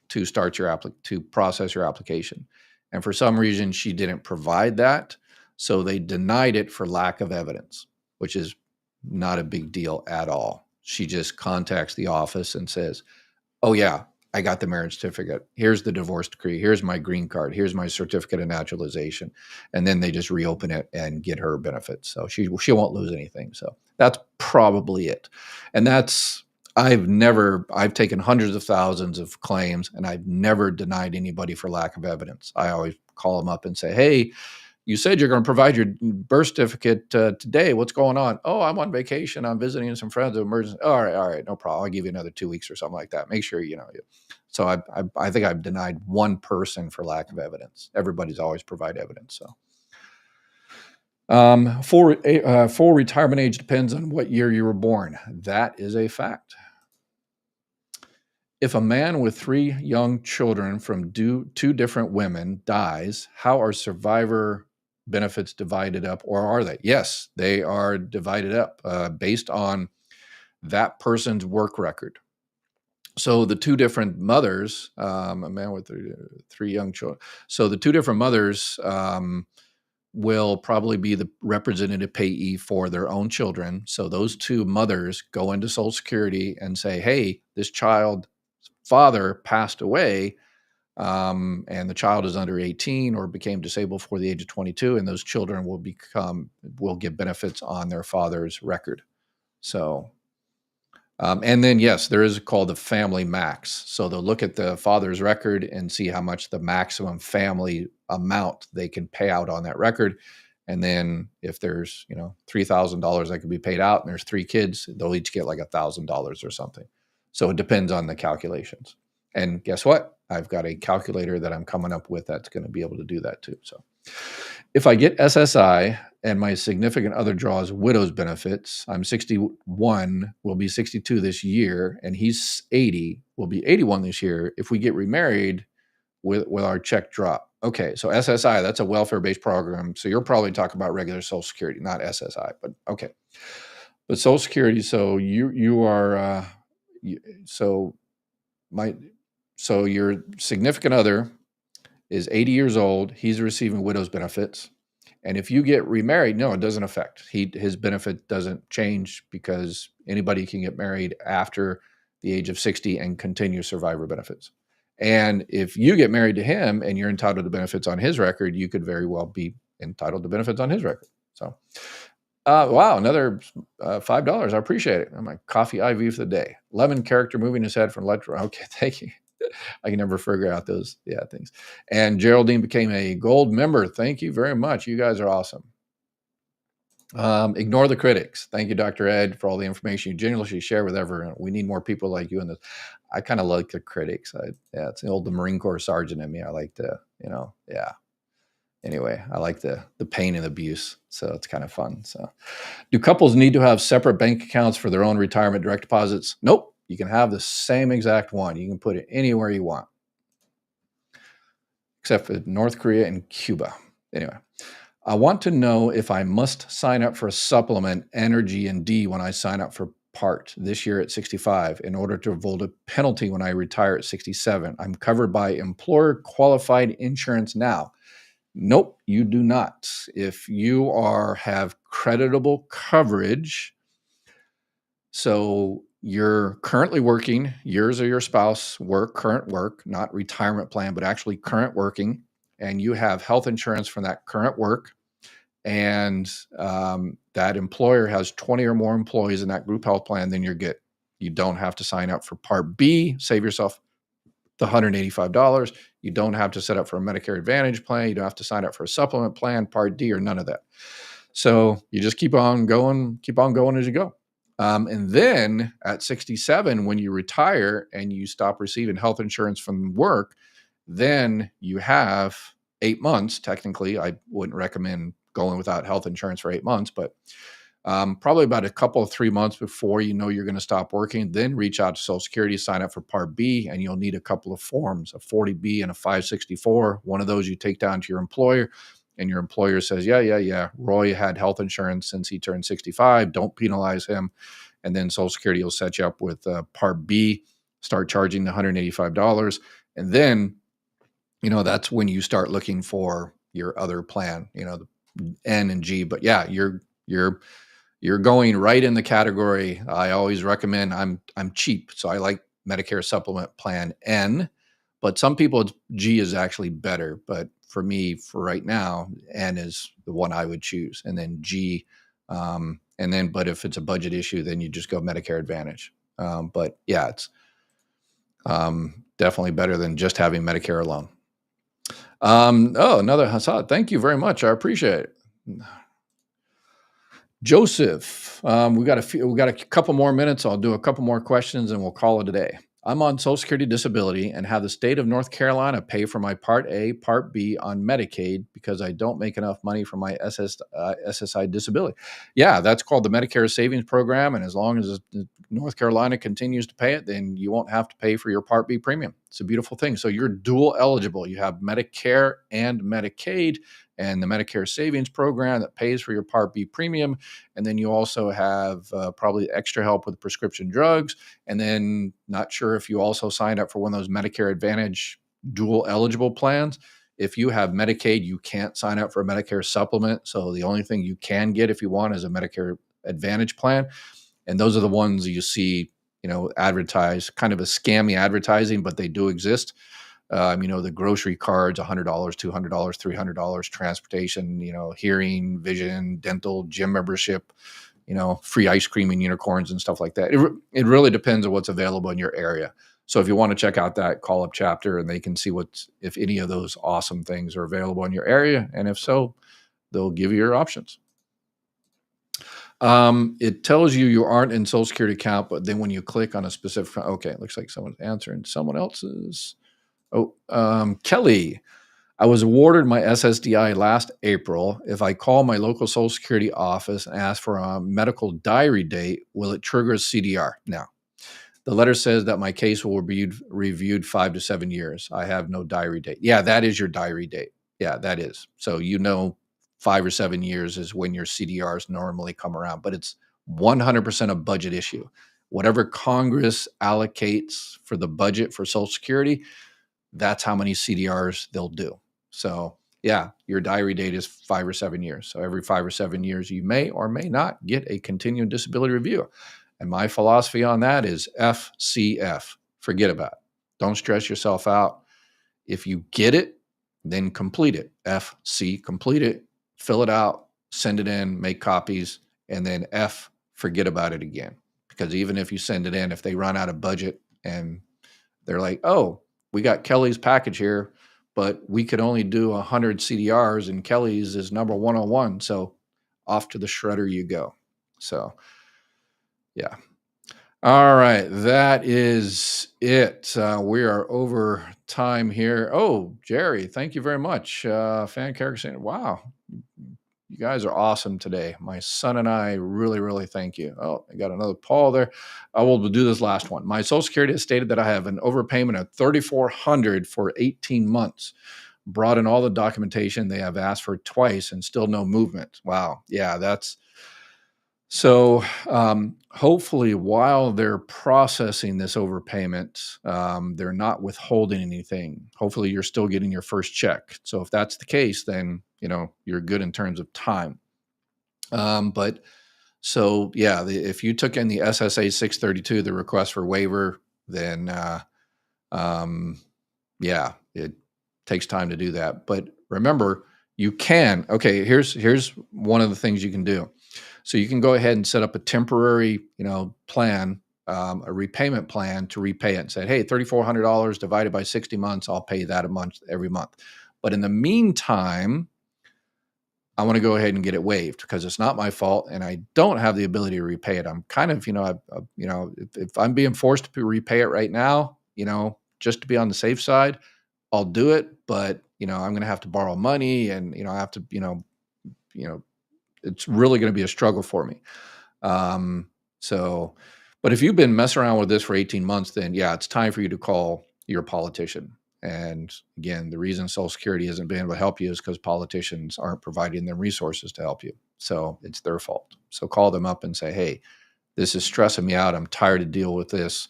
to start to process your application. And for some reason, she didn't provide that. So they denied it for lack of evidence, which is not a big deal at all. she just contacts the office and says, oh yeah, I got the marriage certificate. Here's the divorce decree. Here's my green card. Here's my certificate of naturalization. And then they just reopen it and get her benefits. So she won't lose anything. So that's probably it. And I've taken hundreds of thousands of claims, and I've never denied anybody for lack of evidence. I always call them up and say, hey, you said you're going to provide your birth certificate today. What's going on? Oh, I'm on vacation. I'm visiting some friends. Emergency. All right, no problem. I'll give you another 2 weeks or something like that. Make sure you know. So I think I've denied one person for lack of evidence. Everybody's always provide evidence. So, full retirement age depends on what year you were born. That is a fact. If a man with 3 young children from 2 different women dies, how are survivor benefits divided up, or are they? Yes, they are divided up based on that person's work record. So the 2 different mothers, a man with 3 young children. So the 2 different mothers will probably be the representative payee for their own children. So those 2 mothers go into Social Security and say, hey, this child's father passed away, and the child is under 18 or became disabled before the age of 22, and those children will get benefits on their father's record. So, and then yes, there is called the family max. So they'll look at the father's record and see how much the maximum family amount they can pay out on that record. And then if there's, $3,000 that could be paid out and there's 3 kids, they'll each get like $1,000 or something. So it depends on the calculations. And guess what? I've got a calculator that I'm coming up with that's going to be able to do that too. So if I get SSI and my significant other draws widow's benefits, I'm 61, will be 62 this year, and he's 80, will be 81 this year. If we get remarried, will our check drop? Okay, so SSI, that's a welfare-based program. So you're probably talking about regular Social Security, not SSI, but okay. But Social Security, so you are, so your significant other is 80 years old. He's receiving widow's benefits. And if you get remarried, no, it doesn't affect. His benefit doesn't change because anybody can get married after the age of 60 and continue survivor benefits. And if you get married to him and you're entitled to benefits on his record, you could very well be entitled to benefits on his record. So, wow, another $5. I appreciate it. My coffee IV for the day. Lemon character moving his head from electro. Okay, thank you. I can never figure out those things. And Geraldine became a gold member. Thank you very much. You guys are awesome. Ignore the critics. Thank you, Dr. Ed, for all the information you generously share with everyone. We need more people like you in this. I kind of like the critics. It's the old Marine Corps sergeant in me. I like to, Anyway, I like the pain and abuse, so it's kind of fun. So, do couples need to have separate bank accounts for their own retirement direct deposits? Nope. You can have the same exact one. You can put it anywhere you want, except for North Korea and Cuba. Anyway, I want to know if I must sign up for a supplement, Energy and D, when I sign up for Part this year at 65 in order to avoid a penalty when I retire at 67. I'm covered by employer qualified insurance now. Nope, you do not. If you have creditable coverage, so you're currently working, yours or your spouse current work, not retirement plan, but actually current working, and you have health insurance from that current work, and that employer has 20 or more employees in that group health plan, then you're good. You don't have to sign up for Part B, save yourself the $185. You don't have to set up for a Medicare Advantage plan. You don't have to sign up for a supplement plan, Part D, or none of that. So you just keep on going as you go. And then at 67, when you retire and you stop receiving health insurance from work, then you have 8 months. Technically, I wouldn't recommend going without health insurance for 8 months, but probably about a couple of 3 months before you're going to stop working, then reach out to Social Security, sign up for Part B, and you'll need a couple of forms, a 40B and a 564. One of those you take down to your employer, and your employer says, yeah, Roy had health insurance since he turned 65. Don't penalize him. And then Social Security will set you up with Part B, start charging the $185. And then, that's when you start looking for your other plan, the N and G. But yeah, you're you're going right in the category. I always recommend, I'm cheap, so I like Medicare Supplement Plan N, but some people G is actually better. But for me, for right now, N is the one I would choose, and then G, and then but if it's a budget issue, then you just go Medicare Advantage. But yeah, it's definitely better than just having Medicare alone. Oh, another Hassad. Thank you very much. I appreciate it. Joseph, we got a couple more minutes. I'll do a couple more questions and we'll call it a day. I'm on Social Security disability and have the state of North Carolina pay for my Part A, Part B on Medicaid because I don't make enough money for my SSI disability. Yeah, that's called the Medicare Savings Program. And as long as North Carolina continues to pay it, then you won't have to pay for your Part B premium. It's a beautiful thing. So you're dual eligible. You have Medicare and Medicaid, and the Medicare Savings Program that pays for your Part B premium. And then you also have probably extra help with prescription drugs. And then not sure if you also signed up for one of those Medicare Advantage dual eligible plans. If you have Medicaid, you can't sign up for a Medicare supplement. So the only thing you can get if you want is a Medicare Advantage plan. And those are the ones you see, advertised, kind of a scammy advertising, but they do exist. The grocery cards, $100, $200, $300, transportation, hearing, vision, dental, gym membership, free ice cream and unicorns and stuff like that. It really depends on what's available in your area. So if you want to check out that call up chapter and they can see if any of those awesome things are available in your area. And if so, they'll give you your options. It tells you aren't in Social Security account, but then when you click on a specific, okay, it looks like someone's answering someone else's. Kelly, I was awarded my SSDI last April. If I call my local Social Security office and ask for a medical diary date, will it trigger a CDR? No. The letter says that my case will be reviewed 5 to 7 years. I have no diary date. Yeah, that is your diary date. Yeah, that is. So 5 or 7 years is when your CDRs normally come around, but it's 100% a budget issue. Whatever Congress allocates for the budget for Social Security, that's how many CDRs they'll do. So yeah, your diary date is 5 or 7 years. So every 5 or 7 years, you may or may not get a continuing disability review. And my philosophy on that is FCF. Forget about it. Don't stress yourself out. If you get it, then complete it. FC, complete it, fill it out, send it in, make copies, and then F, forget about it again. Because even if you send it in, if they run out of budget and they're like, oh, we got Kelly's package here, but we could only do 100 CDRs and Kelly's is number 101. So off to the shredder you go. So yeah. All right. That is it. We are over time here. Oh, Jerry, thank you very much. Fan character saying, wow, you guys are awesome today. My son and I really, really thank you. Oh, I got another Paul there. I will do this last one. My Social Security has stated that I have an overpayment of $3,400 for 18 months. Brought in all the documentation. They have asked for twice and still no movement. Wow. Yeah, that's so. Hopefully, while they're processing this overpayment, they're not withholding anything. Hopefully, you're still getting your first check. So if that's the case, then you're good in terms of time. But so yeah, if you took in the SSA 632, the request for waiver, then yeah, it takes time to do that. But remember, you can. Okay, here's one of the things you can do. So you can go ahead and set up a temporary, plan, a repayment plan to repay it and say, hey, $3,400 divided by 60 months, I'll pay that a month every month. But in the meantime, I want to go ahead and get it waived because it's not my fault and I don't have the ability to repay it. I'm kind of, if I'm being forced to repay it right now, just to be on the safe side, I'll do it. But, I'm going to have to borrow money and, I have to, it's really going to be a struggle for me. But if you've been messing around with this for 18 months, then yeah, it's time for you to call your politician. And again, the reason Social Security hasn't been able to help you is because politicians aren't providing them resources to help you. So it's their fault. So call them up and say, hey, this is stressing me out. I'm tired of dealing with this.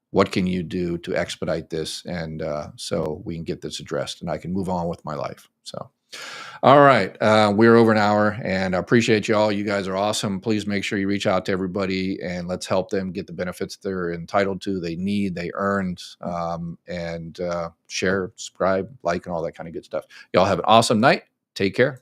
What can you do to expedite this? And so we can get this addressed and I can move on with my life. So All right. We're over an hour and I appreciate you all. You guys are awesome. Please make sure you reach out to everybody and let's help them get the benefits they're entitled to, they need, they earned, and share, subscribe, like, and all that kind of good stuff. Y'all have an awesome night. Take care.